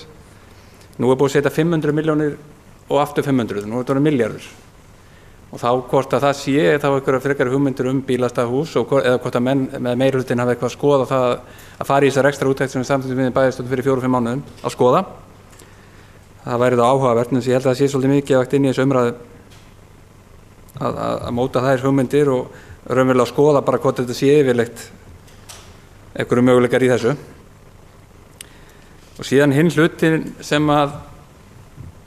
Nú búið að setja 500 milljónir og aftur 500, nú þetta milljarður. Og þá hvort að það sé þá einhverja frekari hugmyndir bílastæðahús eða hvort að menn með meirihlutin hafa eitthvað að skoða það að fara í þessar ekstra úttekt sem við samþykktum við bæjarstjórn fyrir 4-5 mánuðum að skoða. Það væri þá áhugavert, en ég held að það sé svolítið mikið inn í þessu umræðu að móta þær hugmyndir og raunverulega að skoða bara hvort þetta sé yfirleitt einhverju möguleikar í þessu. Og síðan hinn hlutin sem að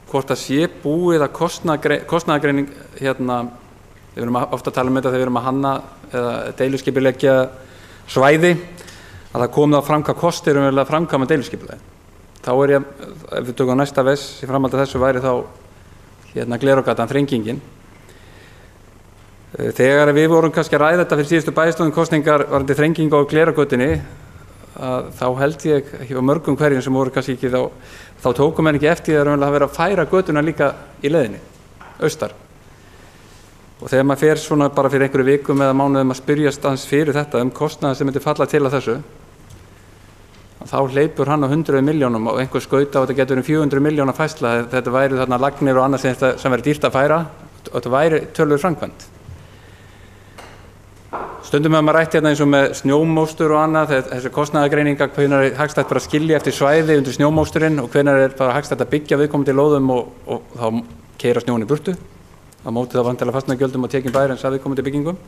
hvort að sé búið að kostnaðargreining við erum ofta að tala þetta þegar við erum að hanna eða deiluskipuleggja svæði að það komi þá fram hvað kostir að framkvæma deiluskipulagi. Þá ég, ef við tökum næsta vess í framhaldi af þessu væri þá Glerárgatan þrengingin. Þegar við vorum kannski að ræða þetta fyrir síðustu bæjarstjórnarkosningar varðandi þrengingu á Glerárgötunni þá held ég ekki á mörgum hverjum sem voru kannski ekki þá tókum menn ekki eftir að það vera að færa götuna líka í leiðinni, austar. Og þegar maður fer svona bara fyrir einhverju vikum eða mánuðum að spyrjast aðeins fyrir þetta kostnaðar sem myndi falla til að þessu, þá hleypur hann á 100 milljónum og einhver skaut á þetta getur 400 milljóna færsla, þetta væri þarna lagnir og annað sem væri dýrt að færa og þetta væri töluverð framkvæmd. Stundum hefur maður rætt eins og með snjómóstur og annað, þessi kostnaðargreininga hvenær hagstætt bara að skilja eftir svæði undir snjómósturinn og hvenær bara hagstætt að byggja viðkomandi lóðum og þá keyra snjón í burtu. Það móti þá vantilega fasteignagjöldum og tekin bæjarins að viðkomandi byggingum.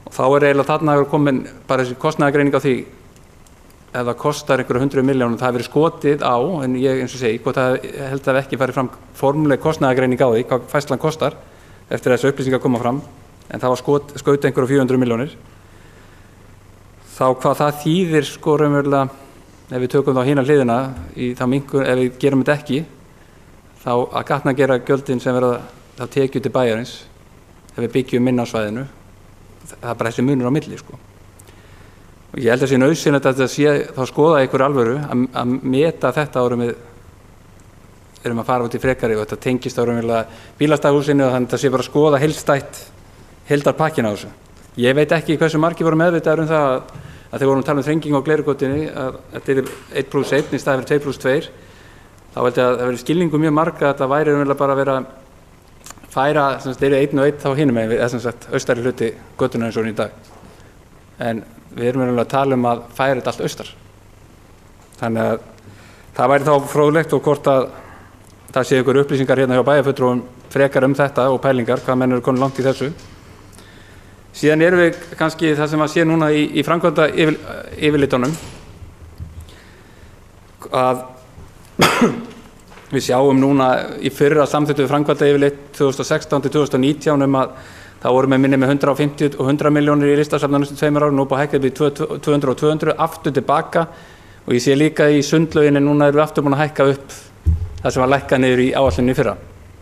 Og þá eiginlega þarna komin bara þessi kostnaðargreining á því ef það kostar einhverju 100 milljónum, það hefur verið skotið á, en ég eins og segi, hvort það held að ekki farið fram formuleg kostnaðargreining á því, hvað færslan kostar eftir þessu upplýsingar koma fram. En það var skaut einhverju 400 milljónir. Þá hvað það þýðir raunverulega, ef við tökum þá hina hliðina, ef við gerum þetta ekki, þá að gatnagera gjöldin sem verða þá tekið til bæjarins, ef við byggjum minna á svæðinu, það er bara þessi munur á milli. Og ég held að sé nauðsynlegt að þetta sé þá skoða einhverju alvöru að meta þetta árum við erum að fara út í frekari og þetta tengist árum bílastæðahúsinu og þannig að þetta sé bara að skoða heildarpakkin á þessu. Ég veit ekki hversu margir voru meðvitaðir það að þegar vorum að tala þrengingu á Glerárgötunni að þetta 1+1 í staðinn fyrir 2+2 þá held ég að það verið skilningu mjög marga að það væri bara að vera að færa 1 og 1 þá hinum megin við austari hluti götunnar eins og í dag. En við erum að tala að færa þetta allt austar. Þannig að það væri þá fróðlegt og hvort að það sé ykkur upplýsingar hérna hjá bæjarfulltrúum frekar þetta og pælingar, hvað menn eru konur langt í þessu. Síðan erum við kannski það sem að sé núna í framkvæmda yfirlitunum að við sjáum núna í fyrra samþykktu framkvæmda yfirlit 2016-2019 að það voru með 150 og 100 milljónir í listasafna næstu 2 árum, nú búið að hækka við 200 og 200 aftur tilbaka og ég sé líka í sundlauginni núna erum við aftur búin að hækka upp það sem var lækkað niður í áætluninni í fyrra.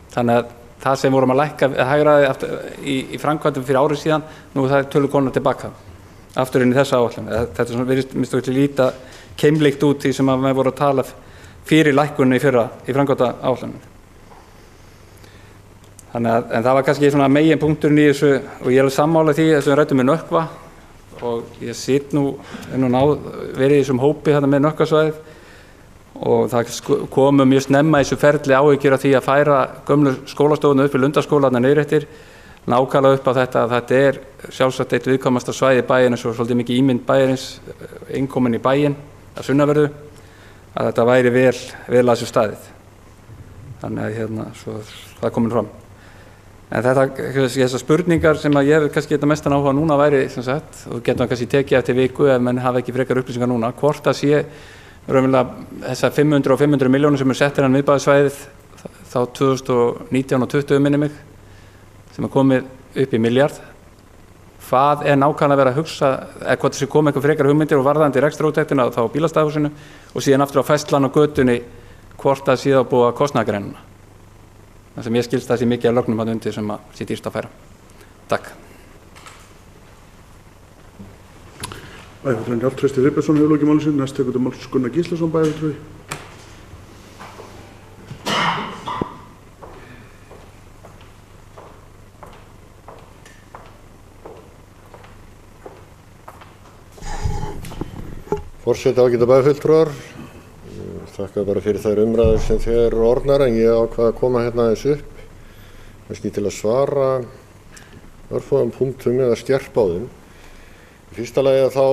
Þannig að það sem vorum að lækka hægraði í framkvæmdum fyrir árið síðan, nú það tölur konar tilbaka aftur inn í þessa áætlun. Þetta virðist mér til líta keimlíkt út því sem að við vorum að tala fyrir lækkunni í fyrra í framkvæmdaáætlunum. En það var kannski svona megin punkturinn í þessu og ég er sammála því þess að við ræddum með Nökkva og ég sitt nú verið í þessum hópi hérna með Nökkvasvæðið og það komu mjög snemma í þessu ferli áhyggjur af því að færa gömlu skólastofuna upp í Lundarskóla þarna niður eftir, nákvæmlega upp á þetta að þetta er sjálfsagt eitt viðkvæmasta svæði bæjarins og svolítið mikið ímynd bæjarins innkomin í bæinn að sunnanverðu að þetta væri vel að þessu staðið. Þannig að svo það komin fram. En þessar spurningar sem að ég hef kannski þetta mestan áhuga núna væri, sem sagt, og getum kannski tekið eftir viku ef menn hafa ekki frekar upplýsingar núna, hvort að sé raunverulega þessar 500 og 500 milljónir sem settir hann miðbæjarsvæðið þá 2019 og 20 minni mig, sem er komið upp í milljarð. Hvað er nákvæmlega verið að hugsa, eða hvort þessi komið eitthvað frekar hugmyndir og varðandi rekstrarúttektina þá á bílastæðahúsinu og síðan aftur á færslan og götunni hvort að síðan búa kostnaðargreinina. Það sem ég skilst það sé mikið af lögnum að undir sem að sé dýrt að færa. Takk. Bæjarfulltrúi Njáll Trausti Friðbertsson hefur lokið máli sínu. Næst tekur til máls Gunnar Gíslason, bæjarfulltrúi. Forseti, ágætu bæjarfulltrúar. Þakka bara fyrir þær umræður sem þeir eru orðnar, en ég ákvað að koma hérna aðeins upp, kannski til að svara örfáum punktum eða skerpa á þeim. Í fyrsta lagi þá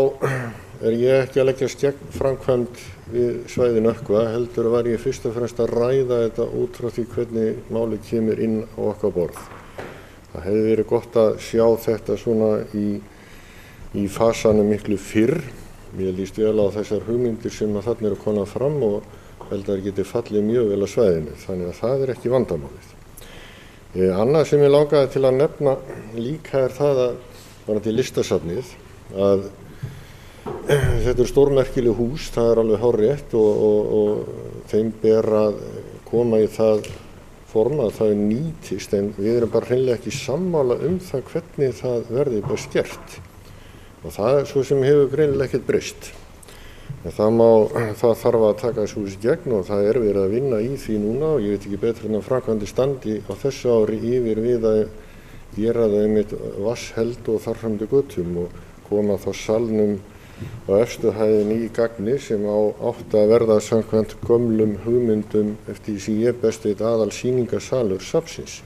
er ég ekki að leggjast gegn framkvæmd við svæði Nökkva, heldur var ég fyrst og fremst að ræða þetta út frá því hvernig málið kemur inn á okkar borð. Það hefði verið gott að sjá þetta svona í fasanum miklu fyrr. Mér líst vel á þessar hugmyndir sem að þarna eru komnar fram og held að það geti fallið mjög vel á svæðinu, þannig að það er ekki vandamálið. Annað sem ég langaði til að nefna líka er það að varðandi listasafnið, að þetta er stórmerkileg hús, það er alveg hárrétt og þeim ber að koma í það form að það nýtist, en við erum bara hreinlega ekki sammála það hvernig það verði best gert. Og það er svo sem hefur greinilega ekkert breyst. Það þarf að taka þessu hús í gegn og það er verið að vinna í því núna og ég veit ekki betur en að framkvæmdir standi á þessu ári yfir við að gera það einmitt vatnsheld og þar fram til götum og koma þá salnum á efstu hæðinni í gagni sem átti að verða samkvæmt gömlum hugmyndum eftir því sem ég best veit aðal sýningarsalur safnsins.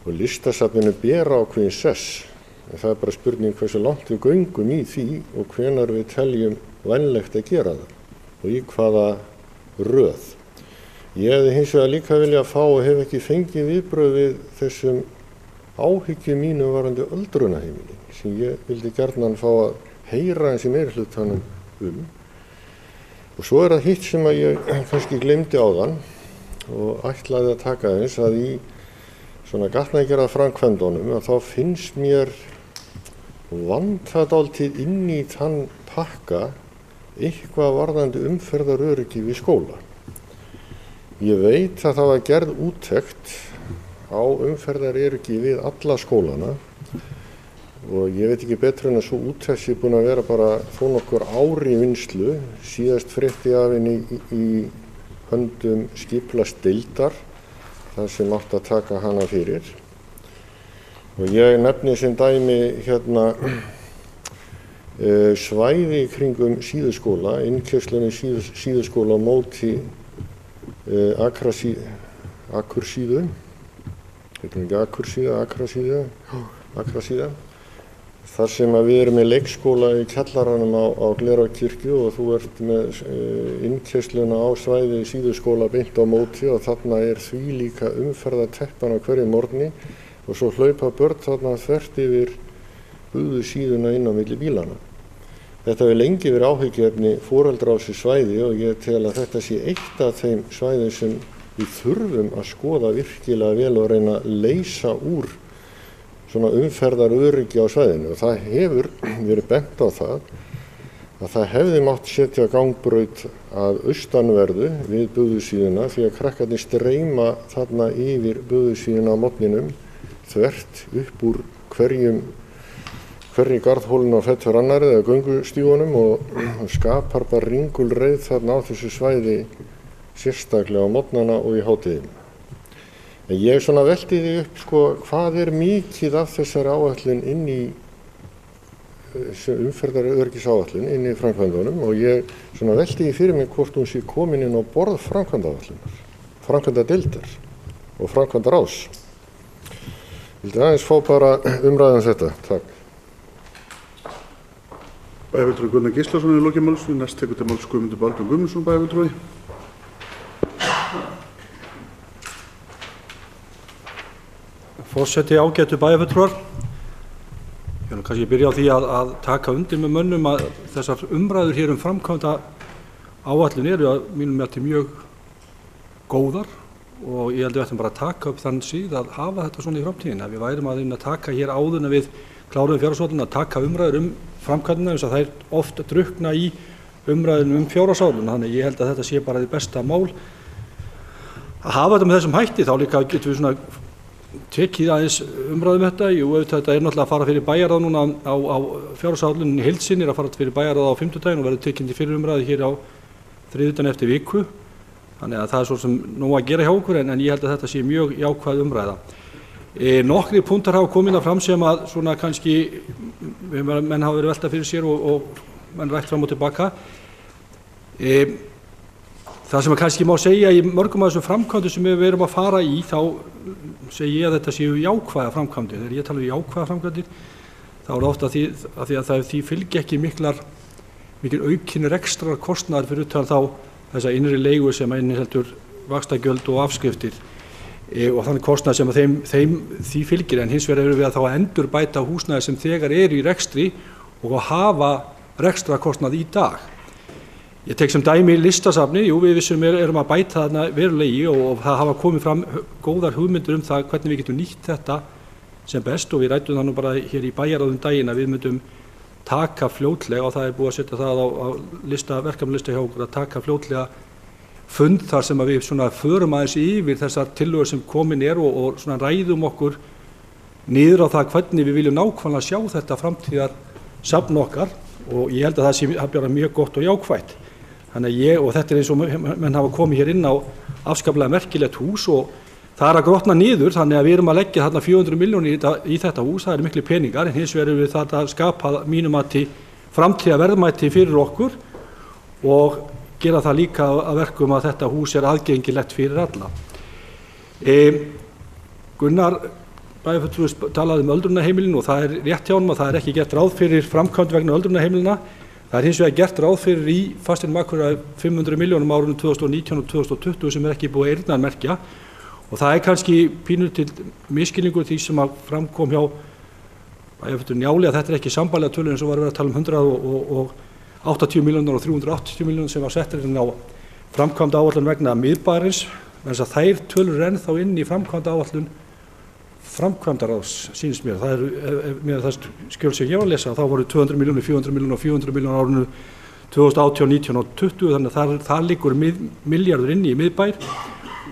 Og listasafninu ber ákveðinn sess. Það er bara spurning hversu langt við göngum í því og hvenær við teljum vænlegt að gera það og í hvaða röð. Ég hefði hins vegar líka viljað fá og hef ekki fengið viðbrögð við þessum áhyggjum mínu varðandi öldrunarheimili sem ég vildi gjarnan fá að heyra eins í meirihlutanum Og svo það hitt sem að ég kannski glemdi áðan og ætlaði að taka eins að í svona gatnagerðar framkvæmdunum að þá finnst mér vanta dálítið inn í þann pakka eitthvað varðandi umferðaröryggi við skóla. Ég veit að það var gerð úttekt á umferðaröryggi við alla skólana og ég veit ekki betur en að svo úttekt sé búin að vera bara þó nokkur ári í vinnslu. Síðast frétti af henni í höndum skipulagsdeildar þar sem átti að taka hana fyrir. Og ég nefni sem dæmi hérna svæði kringum Síðuskóla, innkeyrslan í Síðuskóla á móti Akursíðu, heitir ekki Akursíða, Akrasíða, þar sem að við erum með leikskóla í kjallaranum á Glerárkirkju og þú ert með innkeysluna á svæði Síðuskóla beint á móti og þarna er því líka umferðarteppan á hverju morgni og svo hlaupa börn þarna þvert yfir buðu síðuna inn á milli bílana. Þetta hefur lengi verið áhyggjuefni foreldra á þessu svæði og ég tel að þetta sé eitt af þeim svæðum sem við þurfum að skoða virkilega vel og reyna að leysa úr svona umferðaröryggi á svæðinu. Og það hefur verið bent á það að það hefði mátt setja gangbraut að austanverðu við buðusíðuna því að krakkarnir streyma þarna yfir buðusíðuna á morgninum þvert upp úr hverri garðhólinu á fettur annarið eða göngustígunum og skapar bara ringulreið þarna á þessu svæði sérstaklega á morgnana og í hátíðina. En ég svona velti því upp hvað er mikið af þessari áætlun inn í umferðaröryggisáætlun inn í framkvæmdunum og ég svona velti því fyrir mig hvort hún sé komin inn á borð framkvæmdaáætlunar, framkvæmdadeildar og framkvæmdaráðs. Vildi aðeins fá bara umræðan þetta, takk. Bæjarfulltrúi Gunnar Gíslason er lokið máls. Næst tekur til máls Guðmundur Baldvin Guðmundsson, bæjarfulltrúi. Forseti, ágætu bæjarfulltrúar. Ég vil kannski byrja á því að taka undir með mönnum að þessar umræður hér framkvæmda áætlun eru að mínum mati mjög góðar og ég held að við ættum bara að taka upp þann síð að hafa þetta svona í framtíðin, að við værum að reyna að taka hér áður en við klárum fjárhagsáætlun að taka umræður framkvæmdina eins og það oft drukna í umræðum fjárhagsáætlun, þannig ég held að þetta sé bara því besta mál að hafa þetta með þessum hætti. Þá líka getum við svona tekið aðeins umræðum þetta. Jú, þetta er náttúrulega að fara fyrir bæjarráð núna á fjárhagsáætlunin í heild sinni, að fara fyrir bæjarráð á 50 og verður tekinn til fyrir umræðu hér á þriðjudaginn eftir viku. Þannig að það er svo sem nóg að gera hjá okkur en ég held að þetta sé mjög jákvæð umræða. Nokkrir punktar hafa komið fram sem að svona kannski menn hafa verið velta fyrir sér og menn rætt fram og tilbaka. Það sem kannski má segja í mörgum af þessum framkvæmdum sem við erum að fara í, þá segi ég að þetta séu jákvæða framkvæmdir. Þegar ég tala jákvæða framkvæmdir, þá er ofta því að því fylgja ekki mikil aukinir ekstrar kostnaðar fyrir utan þá þessa innri leigu sem inniheldur vaxtagjöld og afskriftir og þannig kostnað sem að því fylgir, en hins vegar erum við að þá endurbæta húsnæði sem þegar eru í rekstri og að hafa rekstrarkostnað í dag. Ég tek sem dæmi listasafni. Jú, við vissum erum að bæta þarna verulegi og það hafa komið fram góðar hugmyndir það hvernig við getum nýtt þetta sem best og við ræddum það nú bara hér í bæjarráðum daginn að við myndum taka fljótlega, og það er búið að setja það á verkefnalista hjá okkur, að taka fljótlega fund þar sem að við svona förum aðeins yfir þessar tillögur sem komin og svona ræðum okkur niður á það hvernig við viljum nákvæmlega sjá þetta framtíðar safn okkar, og ég held að það sé bara mjög gott og jákvætt. Þannig og þetta eins og menn hafa komið hér inn á afskaplega merkilegt hús og það að grotna niður, þannig að við erum að leggja þarna 400 milljónir í þetta hús, það eru miklu peningar, en hins vegar við það að skapa mínum mati framtíða verðmæti fyrir okkur og gera það líka að verkum að þetta hús er aðgengilegt fyrir alla. Gunnar bæjarfulltrúi talaði öldrunarheimilin og það er rétt hjá honum að það er ekki gert ráð fyrir framkvæmd vegna öldrunarheimilina. Það er hins vegar gert ráð fyrir í fasteignum Akureyrar 500 milljónum árunum 2019 og 2020 sem er ekki búið að eyrnamerkja. Og það er kannski pínur til misskilningur því sem að framkom hjá bæjarfulltrúi Njáli að þetta er ekki sambærilega tölur eins og var verið að tala 180 milljónir og 380 milljónir sem var settir inn á framkvæmda áætlun vegna miðbæjarins, en þær tölur er ennþá inn í framkvæmda áætlun framkvæmdaráðs, sýnist mér. Það er með það skjöl sem ég var að lesa, þá voru 200 milljónir, 400 milljónir og 400 milljónir árinu 2018, 19 og 20, þannig að það liggur milljarður inni í miðbær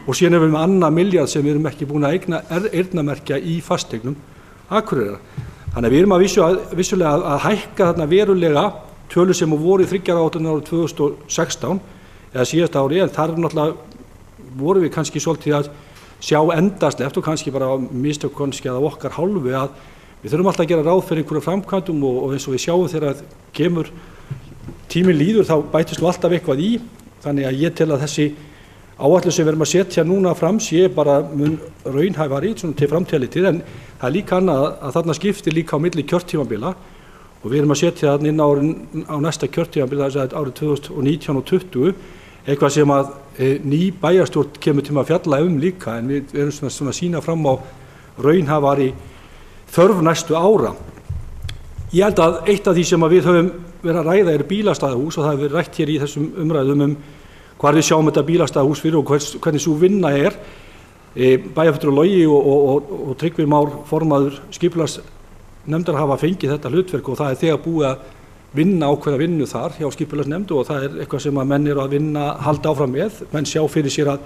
og síðan erum við með annað milljarð sem við erum ekki búin að eyrnamerkja í fasteignum Akureyrar. Þannig að við erum vissulega að hækka þarna verulega tölur sem voru í 3 áætlun árið 2016 eða síðasta ári, en þar náttúrulega vorum við kannski svolítið að sjá endasleft og kannski bara mistök kannski að okkar hálfu að við þurfum alltaf að gera ráð fyrir einhverjum framkvæmdum og eins og við sjáum þegar kemur tíminn líður þá bætist nú alltaf eitthvað í, þannig að ég tel að þessi áætlun sem við erum að setja núna fram sé bara mun raunhæfari til framtíðalitið, en það er líka annað að þarna skiptir líka á milli kjörtímabila og við erum að setja þarna inn á næsta kjörtímabila, þess að árið 2019 og 20 eitthvað sem að ný bæjarstjórn kemur til að fjalla líka, en við erum svona að sýna fram á raunhæfari þörf næstu ára. Ég held að eitt af því sem að við höfum verið að ræða bílastæðahús og það hefur verið rætt hér í þessum umræðum hvar við sjáum þetta bílastæðahús fyrir og hvernig sú vinna er. Bæjarfulltrúi Logi og Tryggvi Már formaður skipulagsnefndar hafa fengið þetta hlutverk og það er þegar búið að vinna ákveðna vinnu þar hjá skipulagsnefnd og það er eitthvað sem að menn eru að halda áfram með. Menn sjá fyrir sér að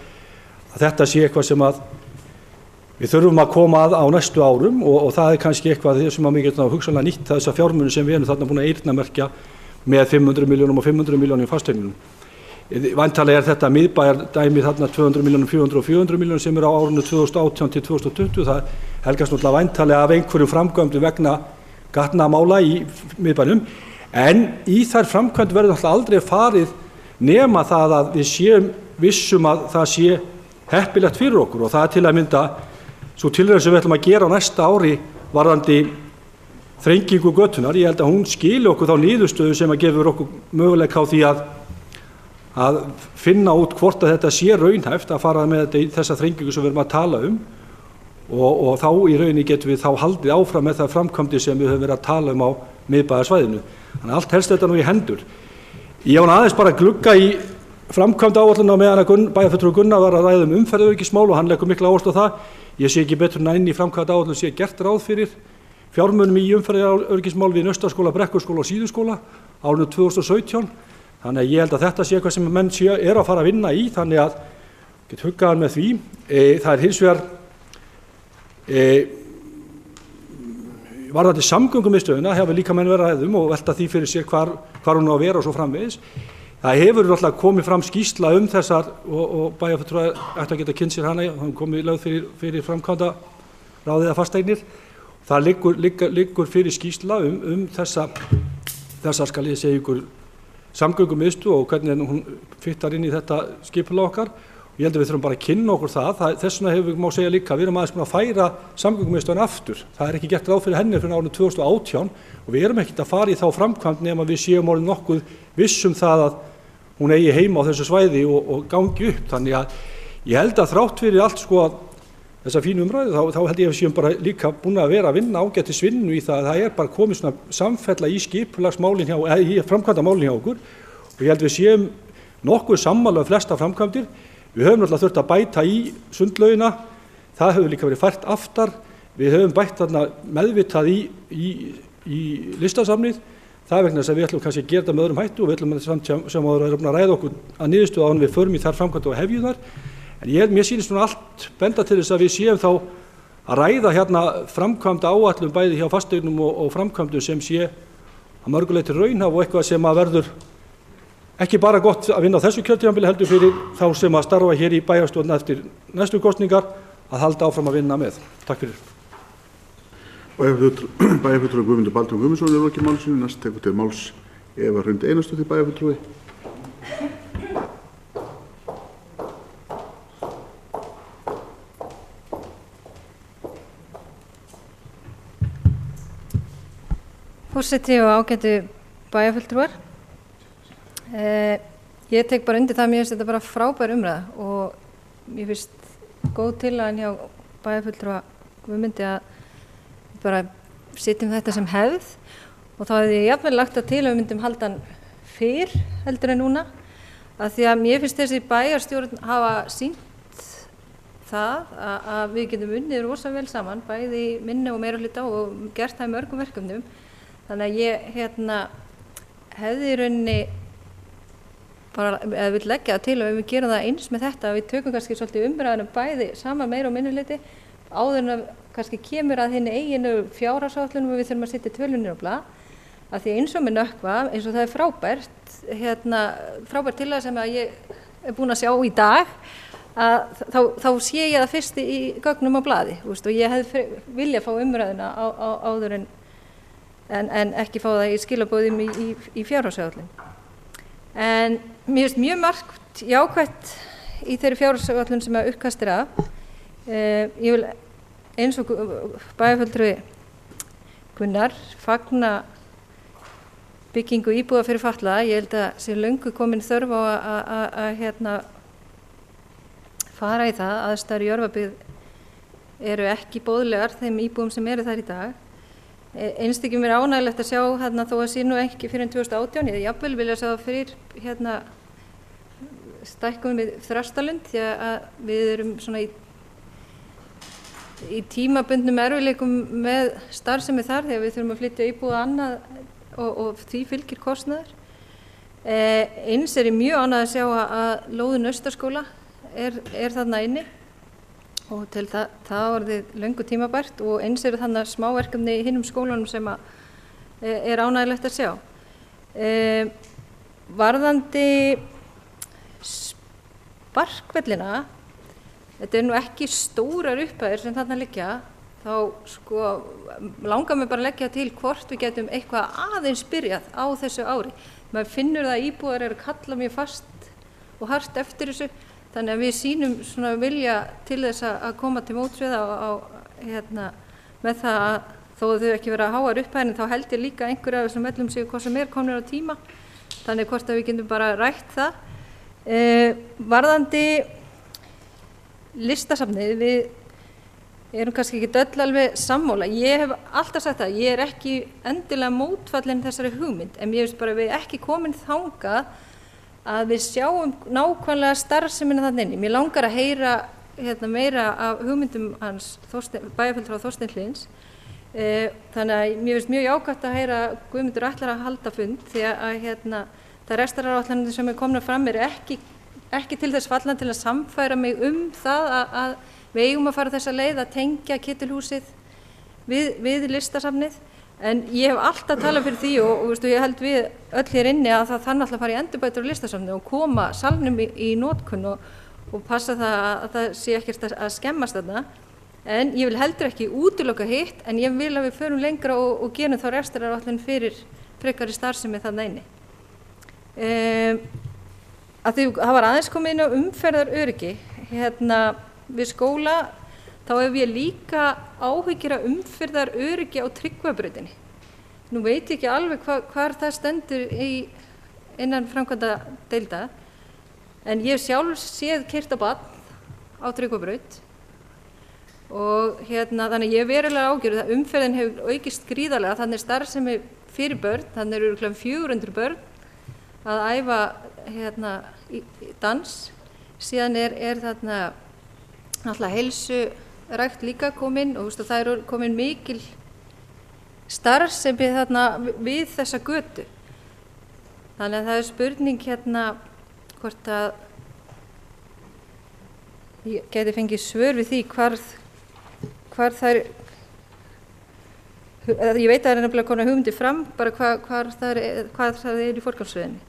þetta sé eitthvað sem að við þurfum að koma að á næstu árum og það er kannski eitthvað sem að við getum hugsanlega nýtt þessa fjármuni sem við erum þarna búin að eyrnamerkja með 500 milljónum og 500 milljónum í fasteignum. Væntanlega er þetta miðbæjardæmi þarna 200 milljónum, 400 og 400 milljónum sem eru á árinu 2018 til 2020. Það helgast náttúrulega væntanlega af einhverjum framkvæmdum vegna gatnamála í miðbænum. En í þær framkvæmd verður alltaf aldrei farið nema það að við séum vissum að það sé heppilegt fyrir okkur og það er til að mynda svo tilraun sem við ætlum að gera á næsta ári varðandi þrengingu götunar. Ég held að hún skili okkur þá niðurstöðu sem að gefur okkur möguleika á því að finna út hvort að þetta sé raunhæft að fara með þetta í þessa þrengingu sem við erum að tala og þá í rauninni getum við þá haldið áfram með það framkvæmdi sem við höfum verið að tala á miðbæjarsvæðinu. Þannig að allt helst þetta nú í hendur. Ég var aðeins bara að glugga í framkvæmda áætlun á meðan að bæjarfulltrúi Gunnar var að ræða umferðaröryggismál og hann leggur mikla áherslu á það. Ég sé ekki betur en inn í framkvæmda áætlun sé gert ráð fyrir fjármunum í umferðaröryggismál við Naustaskóla, Brekkuskóla og Síðuskóla árinu 2017. Þannig að ég held að þetta sé eitthvað sem menn er að fara að vinna í, þannig að get huggaðan með því. Það hins vegar varðandi samgöngumiðstöðina hefur líka menn verið að ræða og velta því fyrir sér hvar hún á að vera og svo framvegis. Það hefur náttúrulega komið fram skýrsla þessar og bæjarfulltrúar ættu að geta kynnt sér hana, það komið lögð fyrir framkvæmda ráðið að fasteignir. Það liggur fyrir skýrsla þessa skal ég segja ykkur samgöngumiðstöð og hvernig hún fittar inn í þetta skipulag okkar. Ég held að við þurfum bara að kynna okkur það. Þess vegna hefur við má segja líka, við erum aðeins búin að færa samgöngumiðstöðina aftur. Það er ekki gert ráð fyrir henni fyrir árinu 2018 og við erum ekkert að fara í þá framkvæmd nema við séum orðin nokkuð vissum það að hún eigi heima á þessu svæði og gangi upp. Þannig að ég held að þrátt fyrir allt þessa fínu umræðu þá held ég að við séum bara líka búin að vera að vinna ágætisvinnu í það að það er bara komið svona samfella í skipulagsmálin í framkvæmdamálin hjá okkur og ég held við séum nokkuð sammála flesta framkvæmdir. Við höfum náttúrulega þurft að bæta í sundlaugina, það hefur líka verið fært aftar, við höfum bætt þarna meðvitað í listasafnið, það er vegna þess að við ætlum kannski að gera þetta með öðrum hættu og við ætlum að samt sem áður að ræða okkur að niðurstöðu áður en við förum í þær framkvæmd og hefjum þar. En mér sýnist svona allt benda til þess að við séum þá að ræða hérna framkvæmda áætlun bæði hjá fasteignum og framkvæmdum sem sé að mörgu leyti raunhæf og eitthvað sem að verður ekki bara gott að vinna á þessu kjörtímabili heldur fyrir þá sem að starfa hér í bæjarstjórn eftir næstu kosningar að halda áfram að vinna með. Takk fyrir. Bæjarfulltrúi Guðmundur Baldvin Guðmundsson er lokið máls sínu. Næst tekur til máls Eva Hrund Einarsdóttir bæjarfulltrúi. Forseti og ágætu bæjarfulltrúar. Ég tek bara undir það, mér finnst þetta bara frábær umræða og mér finnst góð tillagan hjá bæjarfulltrúa Guðmundi að bara setjum þetta sem hefð og þá hefði ég jafnvel lagt það til að við myndum halda hann fyrr heldur en núna að því að mér finnst þessi bæjarstjórn hafa sýnt það að við getum unnið rosa vel saman bæði minni og meira hluta og gert það í mörgum verkefnum. Þannig að ég hefði í rauninni bara að við leggja það til og ef við gerum það eins með þetta að við tökum kannski svolítið umræðanum bæði saman meira og minni hluti áður en að kannski kemur að hinni eiginu fjárhagsáætlunum og við þurfum að setja tölunir á blað að því eins og með Nökkva eins og það er frábært tillaga sem að ég er búin að sjá í dag að þá sé ég það fyrst í gögnum á blaði og ég hefði viljað fá umræðuna áður en ekki fá það í skilabóðum í fjárhagsáætlun. En mér finnst mjög margt jákvætt í þeirri fjárhagsáætlun sem að uppkast af. Ég vil eins og bæjarfulltrúi Gunnar fagna byggingu íbúða fyrir fatlaða. Ég held að sé löngu komin þörf á að fara í það. Aðstæður í Jörfabyggð eru ekki boðlegar þeim íbúðum sem eru þar í dag. Einstaklega mér ánægilegt að sjá þó að sé nú ekki fyrir 2018. Ég jafnvel vilja sjá það fyrir stækkun við Þrastalund því að við erum svona í tímabundnum erfiðleikum með starfsemi þar þegar við þurfum að flytja íbúða annað og því fylgir kostnaður. Eins er ég mjög ánægð að sjá að lóðin Naustaskóla er þarna inni og til það orðið löngu tímabært og eins eru þannig smáverkefni í hinum skólanum sem er ánægilegt að sjá. Varðandi sparkvellina, þetta nú ekki stórar upphæðir sem þarna liggja, þá langar mig bara að leggja til hvort við getum eitthvað aðeins byrjað á þessu ári. Maður finnur það að íbúðar eru að kalla mjög fast og hart eftir þessu. Þannig að við sýnum svona vilja til þess að koma til móts við með það að þó að þau ekki vera háar upphæðin, þá held ég líka einhverja af þessum öllum séu hvað sem komnir á tíma. Þannig hvort að við getum bara rætt það. Varðandi listasafnið, við erum kannski ekki öll alveg sammála. Ég hef alltaf sagt það, ég er ekki endilega mótfallin þessari hugmynd, en ég veist bara við ekki komin þangað að við sjáum nákvæmlega starfsemina þarna inni. Mér langar að heyra meira af hugmyndum hans bæjarfulltrúa Þorsteins Hlyns. Þannig að mér finnst mjög jákvætt að heyra Guðmundur ætlar að halda fund, því að það rekstraráætlanir sem komnar fram ekki til þess fallnar til að samfæra mig það að við eigum að fara þessa leið að tengja Ketilhúsið við listasafnið. En ég hef alltaf talað fyrir því og ég held við öll hér inni að það þarf alltaf að fara í endurbætur á listasafnið og koma salnum í notkun og passa það að það sé ekkert að skemmast þarna. En ég vil heldur ekki útiloka hitt, en ég vil að við förum lengra og gerum þá rekstraráætlun fyrir frekari starfsemi þarna inni. Að því það var aðeins komið inn á umferðaröryggi við skóla, þá hef ég líka áhyggjur af umferðaröryggi á Tryggvabrautinni. Nú veit ég ekki alveg hvar það stendur innan framkvæmdadeilda, en ég hef sjálf séð keyrt á barn á Tryggvabraut og þannig ég hef verulega áhyggjur að umferðin hefur aukist gríðarlega. Þannig starfsemi fyrir börn, þannig eru örugglega 400 börn að æfa í dans. Síðan er þarna náttúrulega heilsurækt líka komin og það eru komin mikil starfsemi þarna við þessa götu. Þannig að það er spurning hvort að ég geti fengið svör við því hvar þær, ég veit að það er nefnilega konar hugmyndir fram, bara hvað það er í forgangsröðinni.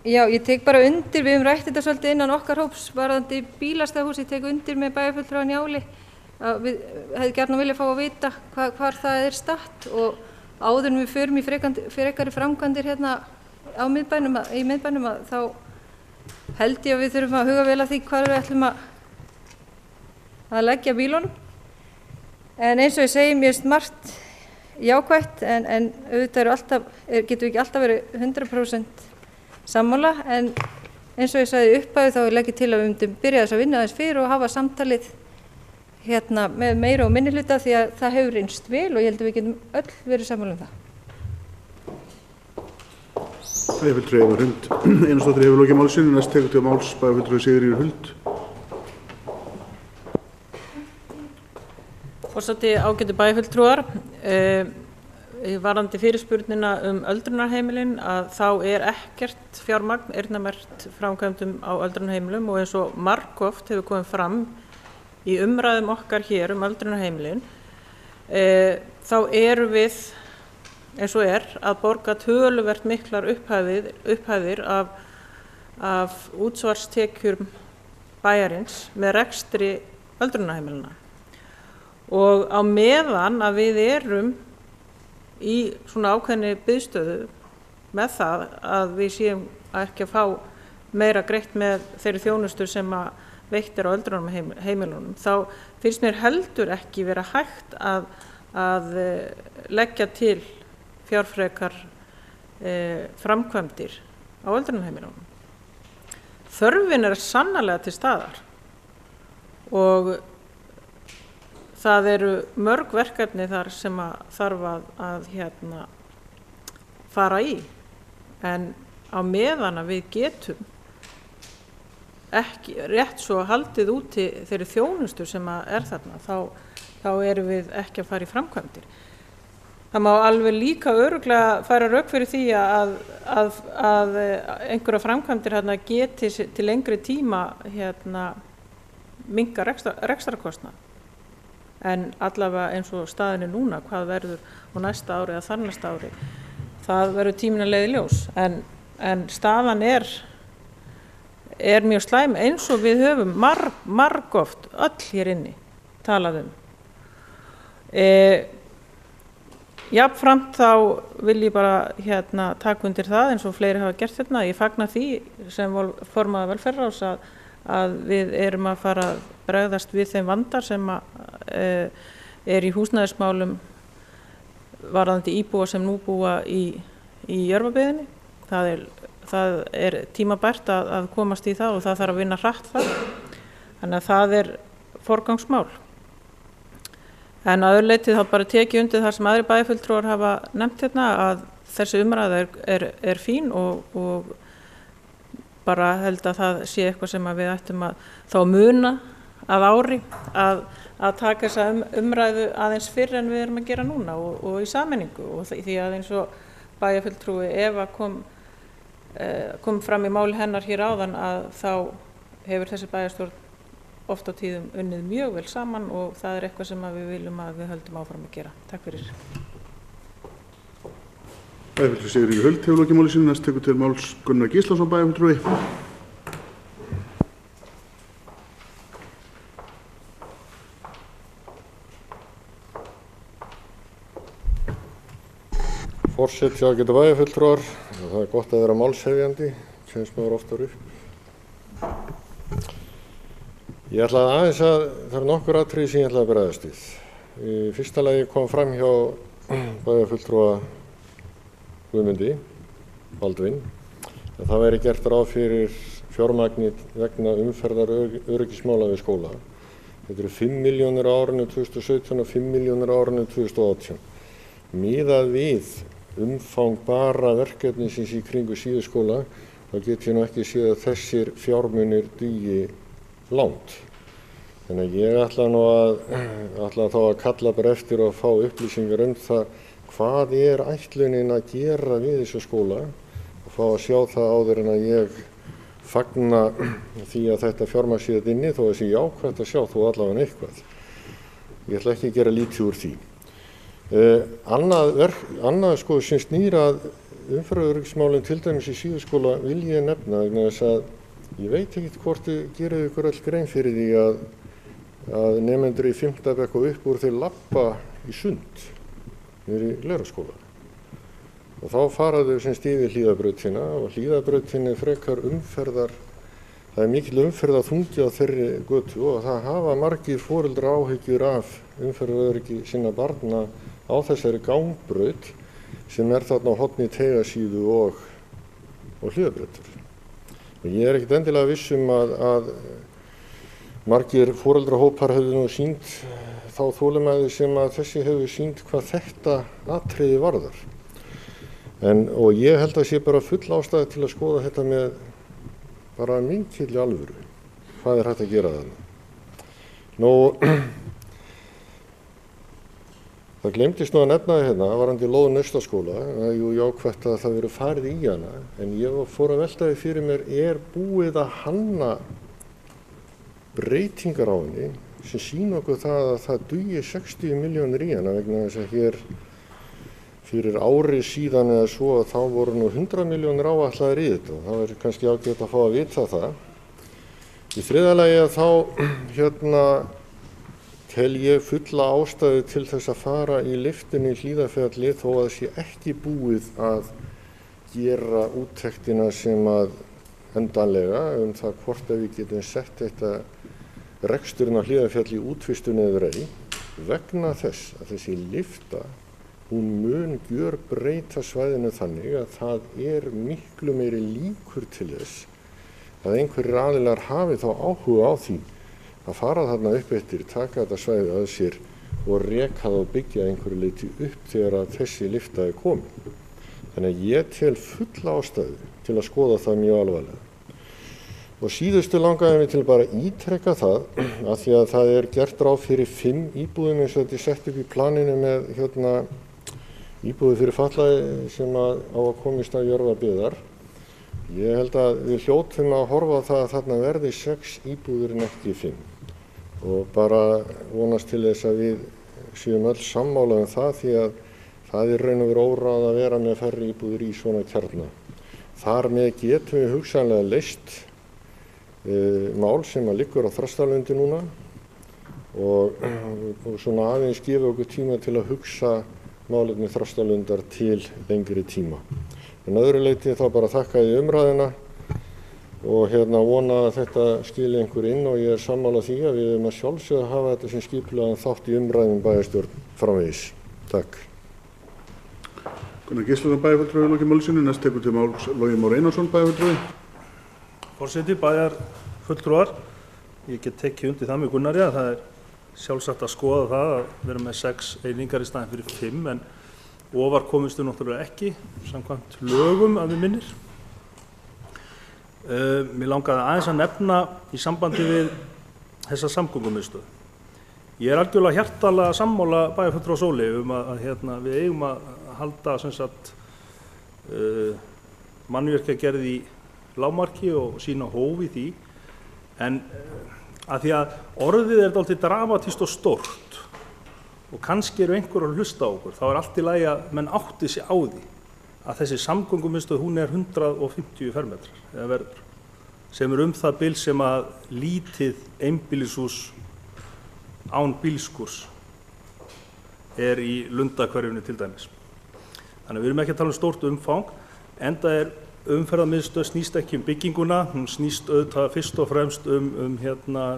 Já, ég tek bara undir, við höfum rætt þetta svolítið innan okkar hóps varðandi bílastæðahús, ég tek undir með bæjarfulltrúa Njáli að við hefði gjarnan viljað fá að vita hvar það er statt og áður en við förum í frekari framkvæmdir í miðbænum að þá held ég að við þurfum að huga vel að því hvar við ætlum að leggja bílunum. En eins og ég segi, mér finnst margt jákvætt, en auðvitað getum við ekki alltaf verið 100% sammála, en eins og ég sagði upphæðu þá legg ég til að við myndum byrja þess að vinna aðeins fyrir og hafa samtalið með meira og minni hluta, því að það hefur reynst vel og ég held að við getum öll verið sammála það. Bæjarfulltrúi Eva Hrund Einarsdóttir hefur lokið máli sínu. Næst tekur til máls bæjarfulltrúi Sigríður Huld. Forseti, ágætu bæjarfulltrúar, varðandi fyrirspurnina öldrunarheimilin að þá ekkert fjármagn eyrnamerkt framkvæmdum á öldrunarheimilum og eins og margoft hefur komið fram í umræðum okkar hér öldrunarheimilin, þá erum við eins og að borga töluvert miklar upphæðir af útsvarstekjum bæjarins með rekstri öldrunarheimilina. Og á meðan að við erum í svona ákveðinni biðstöðu með það að við séum ekki að fá meira greitt með þeirri þjónustu sem veitt á öldrunarheimilunum, þá finnst mér heldur ekki vera hægt að leggja til fjárfrekar framkvæmdir á öldrunarheimilunum. Þörfin sannarlega til staðar og það eru mörg verkefni þar sem þarf að fara í, en á meðan að við getum ekki rétt svo haldið úti þeirri þjónustu sem þarna, þá erum við ekki að fara í framkvæmdir. Það má alveg líka örugglega færa rök fyrir því að einhverja framkvæmdir geti til lengri tíma minnka rekstrarkostnað. En allavega eins og staðin núna, hvað verður á næsta ári eða þarnæsta ári, það verður tíminn að leiða í ljós. En staðan er mjög slæm eins og við höfum margoft öll hér inni talað Jafnframt þá vil ég bara taka undir það eins og fleiri hafa gert ég fagna því sem formaður velferðarráðs að við erum að fara að bregðast við þeim vandar sem er í húsnæðismálum varðandi íbúa sem nú búa í Jörfabyggðinni. Það er tímabært að komast í það og það þarf að vinna hratt þar. Þannig að það er forgangsmál. En að öðru leyti þá bara tekið undir það sem aðrir bæjarfulltrúar hafa nefnt hérna, að þessi umræða er fín og bara held að það sé eitthvað sem við ættum að þá muna að ári að taka þessa umræðu aðeins fyrr en við erum að gera núna og í sameiningu, og því að eins og bæjarfulltrúi Eva kom fram í máli hennar hér áðan, að þá hefur þessi bæjarstjórn oft á tíðum unnið mjög vel saman og það er eitthvað sem við viljum að við höldum áfram að gera. Takk fyrir. Bæjarfulltrúi Sigríður Huld hefur lokið máli sínu. Næst tekur til máls Gunnar Gíslason, bæjarfulltrúi. Forseti ágætu bæjarfulltrúar, það er gott að vera málshefjandi, kemst maður oftar upp. Ég ætlaði aðeins að, það er nokkur atriði sem ég ætlaði að bregðast við. Í fyrsta lagi kom fram hjá bæjarfulltrúa Guðmundi Baldvin að það væri gert ráð fyrir fjármagni vegna umferðaröryggismála við skóla. Þetta eru 5 milljónir á árinu 2017 og 5 milljónir á árinu 2018. Miðað við umfang bara verkefnisins í kringu síðuskóla, þá get ég nú ekki séð að þessir fjármunir dugi langt. Þannig að ég ætla þá að kalla bara eftir og fá upplýsingar það hvað er ætlunin að gera við þessu skóla og fá að sjá það áður en að ég fagna því að þetta fjármagn sé þetta inni, þó að sé jákvætt að sjá þó allavega eitthvað. Ég ætla ekki að gera lítið úr því. Annað sko sem snýr að umferðaröryggismálum til dæmis í síðuskóla vil ég nefna, vegna þess að ég veit ekkert hvort þið gerir ykkur öll grein fyrir því að nemendur í 5. bekk og upp úr þeir labba í sund niður í Leirarskóla. Og þá fara þau sem yfir Hlíðarbrautina og Hlíðarbrautin er frekar það er mikil umferðarþungi á þeirri götu og það hafa margir foreldrar áhyggjur af umferðaröryggi sinna barna á þessari gangbraut sem er þarna á horni Teigasíðu og Hlíðarbrautar. Og ég er ekkert endilega viss að margir foreldrahópar hefðu nú sýnt þá þolinmæði sem að þessi hefur sýnt hvað þetta atriði varðar. Og ég held að sé bara full ástæða til að skoða þetta með bara mikilli alvöru. Hvað er hægt að gera þarna? Það gleymdist nú að nefna hérna varðandi lóð Naustaskóla, það er jú jákvætt að það verið farið í hana, en ég fór að velta því fyrir mér, er búið að hanna breytingar á henni sem sýna okkur það að það dugi 60 milljónir í hana, vegna þess að hér fyrir ári síðan eða svo að þá voru nú 100 milljónir áætlaðir í þetta og það verður kannski ágætt að fá að vita það. Í þriðja lagi að þá tel ég fulla ástæðu til þess að fara í lyftunni í Hlíðarfjalli þó að það sé ekki búið að gera úttektina sem að endanlega það hvort að við getum sett þetta reksturinn á Hlíðarfjalli í útvistun eður ei, vegna þess að þessi lyfta hún mun gjörbreyta svæðinu þannig að það er miklu meiri líkur til þess að einhverjir aðilar hafi þá áhuga á því að fara þarna upp eftir, taka þetta svæði að sér og reka það og byggja einhverju leyti upp þegar að þessi lyfta er komin. Þannig að ég tel fulla ástæðu til að skoða það mjög alvarlega. Og síðustu langaði mig til bara að ítreka það að því að það er gert ráð fyrir 5 íbúðum eins og þetta er sett upp í planinu með íbúði fyrir fatlaði sem á að komist að Jörfabyggðar. Ég held að við hljótum að horfa á það að þarna verði 6 íbúðir en ekki 5 og bara vonast til þess að við séum öll sammála það því að það er raun og veru óráð að vera með færri íbúðir í svona kjarna. Þar með getum við hugsanlega leyst mál sem að liggur á Þrastarlundi núna og svona aðeins gefa okkur tíma til að hugsa málefni Þrastarlundar til lengri tíma. En öðru leyti þá bara þakka ég umræðina og vona að þetta skili einhver inn og ég sammála því að við erum að sjálfsögðu að hafa þetta sem skipulegan þátt í umræðum bæjarstjórn framvegis. Takk. Gunnar Gíslason bæjarfulltrúi lokið máli sínu. Næst tekur til máls Logi Már Einarsson bæjarfulltrúi. Forseti, bæjarfulltrúar, ég get tekið undir það með Gunnari að það sjálfsagt að skoða það að vera með 6 einingar í staðinn fyrir 5 en ofar komistu náttúrulega ekki samkvæmt lögum að við minnir. Mér langaði aðeins að nefna í sambandi við þessa samgöngumiðstöð. Ég algjörlega hjartanlega sammála bæjarfulltrúa Sóli að við eigum að halda mannvirkjagerð í lágmarki og sýna hóf í því en að því að orðið dálítið dramatískt og stórt og kannski eru einhver að hlusta á okkur, þá allt í lagi að menn átti sig á því að þessi samgöngumiðstöð hún 150 fermetrar eða verður, sem það bil sem að lítið einbýlishús án bílskúrs í Lundahverfinu til dæmis. Þannig að við erum ekki að tala um stórt umfang, enda umferðarmiðstöð snýst ekki bygginguna, hún snýst auðvitað fyrst og fremst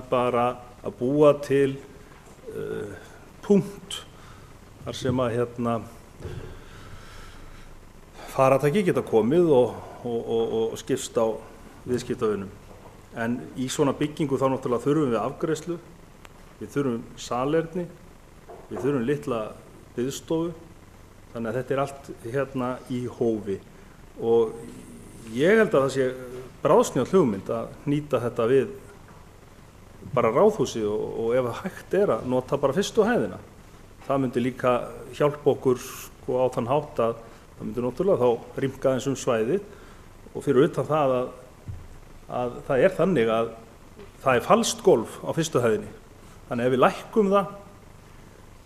bara að búa til punkt þar sem að faratæki geta komið og skipst á viðskiptavinum. En í svona byggingu þá náttúrulega þurfum við afgreiðslu, við þurfum salerni, við þurfum litla biðstofu, þannig að þetta allt í hófi. Og ég held að það sé bráðsnjöll hugmynd að nýta þetta við bara ráðhúsi og ef hægt að nota bara fyrstu hæðina. Það myndi líka hjálpa okkur á þann hátt að það myndi náttúrulega þá rýmka aðeins svæðið og fyrir utan það að það þannig að það falskt gólf á fyrstu hæðinni. Þannig ef við lækkum það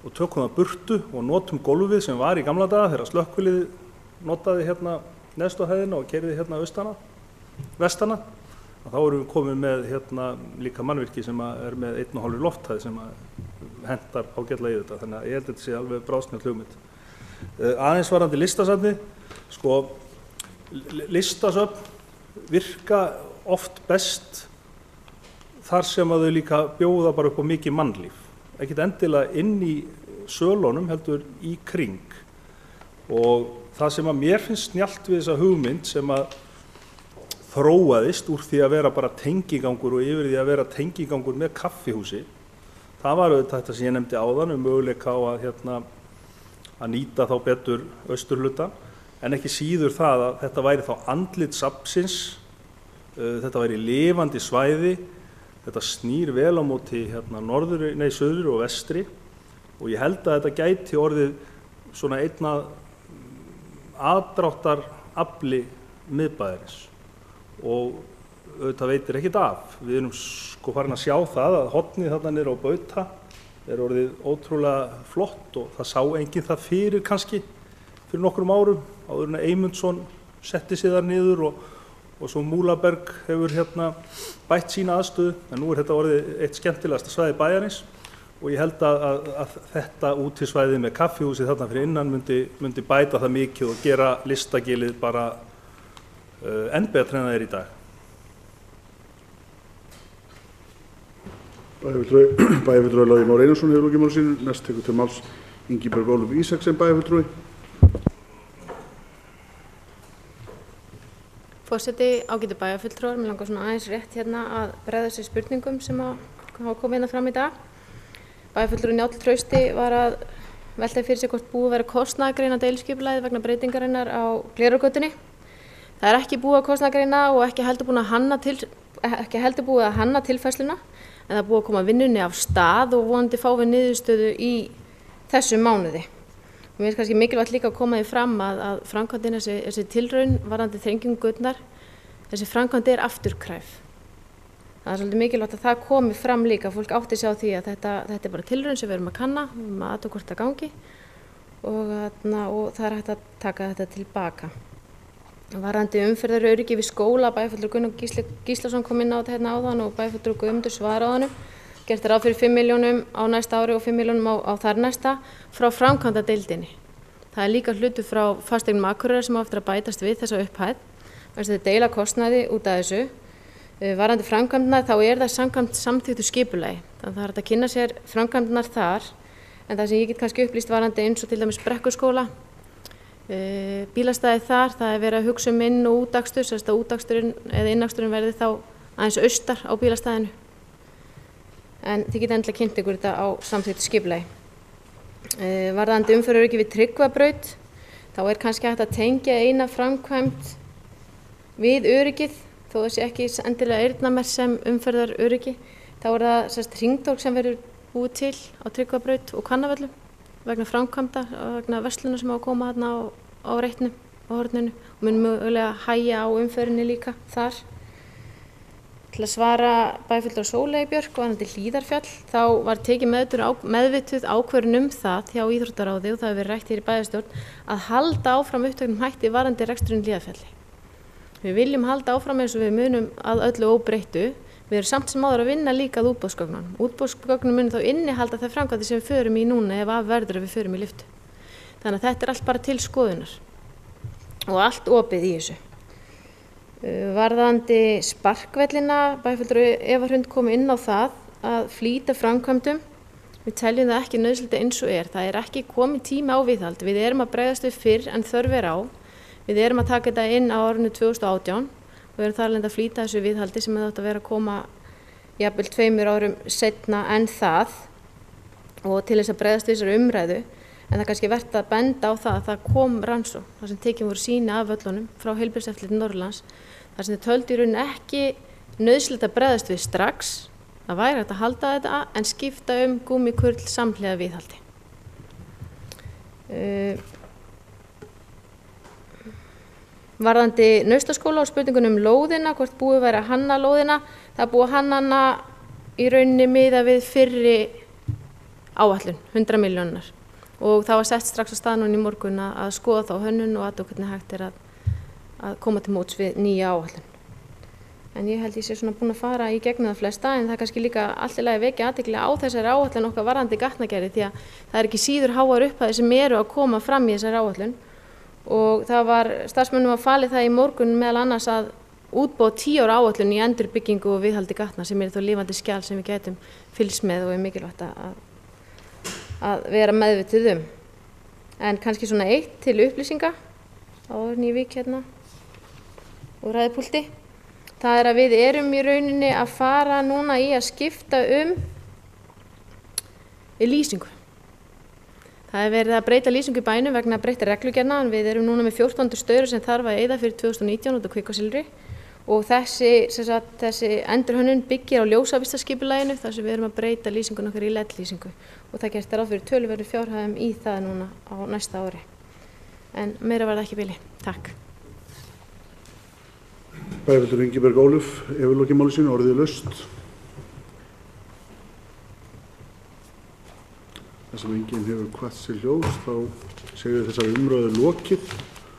og tökum það burtu og notum gólfið sem var í gamla daga þegar slökkvilið notaði neðstu hæðina og keyrði vestana, þá erum við komið með líka mannvirki sem með 1,5 lofthæð sem hentar ágætlega í þetta, þannig að ég held að þetta sé alveg bráðsnjöll hugmynd. Aðeins varðandi listasafnið, listasöfn virka oft best þar sem að þau líka bjóða bara upp á mikið mannlíf, ekkert endilega inn í sölunum heldur í kring. Og það sem að mér finnst snjallt við þessa hugmynd sem að þróaðist úr því að vera bara tengigangur og yfir því að vera tengigangur með kaffihúsi, það var auðvitað þetta sem ég nefndi áðan möguleika á að nýta þá betur austurhlutann, en ekki síður það að þetta væri þá andlit safnsins, þetta væri lifandi svæði, þetta snýr vel á móti söður og vestri og ég held að þetta gæti orðið svona einna aðdráttar afli miðbæjarins og auðvitað veitir ekkert af. Við erum farin að sjá það að hornið þarna niður á Bauta orðið ótrúlega flott og það sá enginn það fyrir kannski fyrir nokkrum árum áður en Eymundsson setti sig þar niður og svo Múlaberg hefur bætt sína aðstöðu, en nú þetta orðið eitt skemmtilegasta svæði bæjarins og ég held að þetta útisvæði með kaffihúsið þarna fyrir innan myndi bæta það mikið og gera listagilið bara enn betra en það í dag. Bæjarfulltrúi Logi Már Einarsson hefur lokið máli sínu. Næst tekur til máls Ingibjörg Ólöf Ísaksen bæjarfulltrúi. Forseti, ágætu bæjarfulltrúar, mér langar svona aðeins rétt að bregða sér spurningum sem hafa komið fram í dag. Bæjarfulltrúi Njáll Trausti var að velta fyrir sig hvort búið vera kostnaðargreina deiliskipulagið vegna breytingarinnar á Glerárgötunni. Það ekki búið að kostnaðargreina og ekki heldur búið að hanna tilfærsluna, en það búið að koma vinnunni af stað og vonandi fá við niðurstöðu í þessum mánuði. Og mér kannski mikilvægt líka að koma því fram að framkvæmdin þessi tilraun varðandi þrengingu götunnar, þessi framkvæmd afturkræf. Það svolítið mikilvægt að það komi fram líka, fólk átti sig á því að þetta bara tilraun sem við erum að kanna, athuga hvort það gangi og það hægt að taka þetta tilbaka. Varðandi umferðaröryggi við skóla, bæjarfulltrúi Gunnar Gíslason kom inn á þetta áðan og bæjarfulltrúi Guðmundur svaraði honum. Gert ráð fyrir 5 milljónum á næsta ári og 5 milljónum á þar næsta frá framkvæmdadeildinni. Það líka hlutur frá Fasteignum Akureyrar sem á eftir að bætast við þessa upphæð. Þetta deila kostnaði út af þessu. Varðandi framkvæmdina þá það samkvæmt samþykktu skipulagi. Þannig að það hægt að kynna sér framkvæmdinar þar, en það sem ég get kannski upplýst varðandi eins og til dæmis Brekkuskóla, bílastæði þar, það verið að hugsa inn- og útakstur, sérst að útaksturinn eða innaksturinn verði þá aðeins austar á bílastæðinu. En þið geta endilega kynnt ykkur þetta á samþykktu skipulagi. Varðandi umferðaröryggi við Tryggvabraut, þá kannski hægt að tengja eina framkvæmd við öryggið, þó það sé ekki endilega eyrnamerkt sem umferðaröryggi. Þá það sérst hringtorg sem verður búið til á Tryggvabraut og Hvannavöllum vegna framkvæmda, vegna versluna sem á að koma þarna á reitnum á horninu og mun mögulega hægja á umferðinni líka þar. Til að svara bæjarfulltrúa Sóleyju Björk varðandi Hlíðarfjall, þá var tekið meðvituð ákvörðun það hjá Íþróttaráði og það hefur verið rætt hér í bæjarstjórn að halda áfram upptöknum hætti varðandi reksturinn Hlíðarfjalli. Við viljum halda áfram eins og við munum að öllu óbreyttu. Við erum samt sem áður að vinna líka að útboðsgögnunum. Útboðsgögnunum munum þá innihalda það framkvæmdir sem við förum í núna ef af verður við förum í lyftu. Þannig að þetta allt bara til skoðunar og allt opið í þessu. Varðandi sparkvellina, bæjarfulltrúi Eva Hrund kom inn á það að flýta framkvæmdum. Við teljum það ekki nauðsynlegt eins og það ekki komið tími á viðhald. Við erum að bregðast við fyrr en þörf á. Við erum að taka þetta inn á árinu 2018 og við erum þar alveg að flýta þessu viðhaldi sem átt að vera að koma jafnvel 2 árum seinna en það og til þess að bregðast við þessari umræðu. En það kannski vert að benda á það að það kom rannsókn, þar sem tekin voru sýni af völlunum frá Heilbrigðiseftirliti Norðurlands, þar sem þau töldu í rauninni ekki nauðsynlegt að bregðast við strax, það væri hægt að halda þetta en skipta gúmmíkurl samhliða viðhaldi. Varðandi Naustaskóla og spurningunum lóðina, hvort búið væri að hanna lóðina, það búið að hanna hana í rauninni miða við fyrri áætlun, 100 milljónar. Og það var sett strax á stað núna í morgun að skoða þá hönnun og athuga hvernig hægt að koma til móts við nýja áætlun. En ég held ég sé svona búin að fara í gegnum það flesta, en það kannski líka allt í lagi vekja athygli á þessari áætlun okkar varðandi gatnagerði því að það ekki síður háar upphæðir sem eru að koma fram í þessari áætlun. Og það var starfsmönnum að falið það í morgun meðal annars að útbúa 10 ára áætlun í endurbyggingu og viðhaldi gatna sem þá lifandi skjal sem við gætum fylgst með og mikilvægt að vera meðvituð En kannski svona eitt til upplýsinga áður en ég vík hérna úr ræðupúlti. Það að við erum í rauninni að fara núna í að skipta lýsingu. Það verið að breyta lýsingu í bænum vegna breytta reglugerðna en við erum núna með 14 staurur sem þarf að eyða fyrir 2019 út af Kvikasilfri og þessi endurhönnun byggir á ljósavistarskipulaginu þar sem við erum að breyta lýsingun okkar í LED-lýsingu og það gert ráð fyrir töluverðu fjárhæðum í það núna á næsta ári. En meira var það ekki í bili. Takk. Bæjarfulltrúi Ingibjörg Ólöf hefur lokið máli sínu, orðið laust. Það sem enginn hefur kvatt sér hljóðs, þá segir þessari umræðu lokið.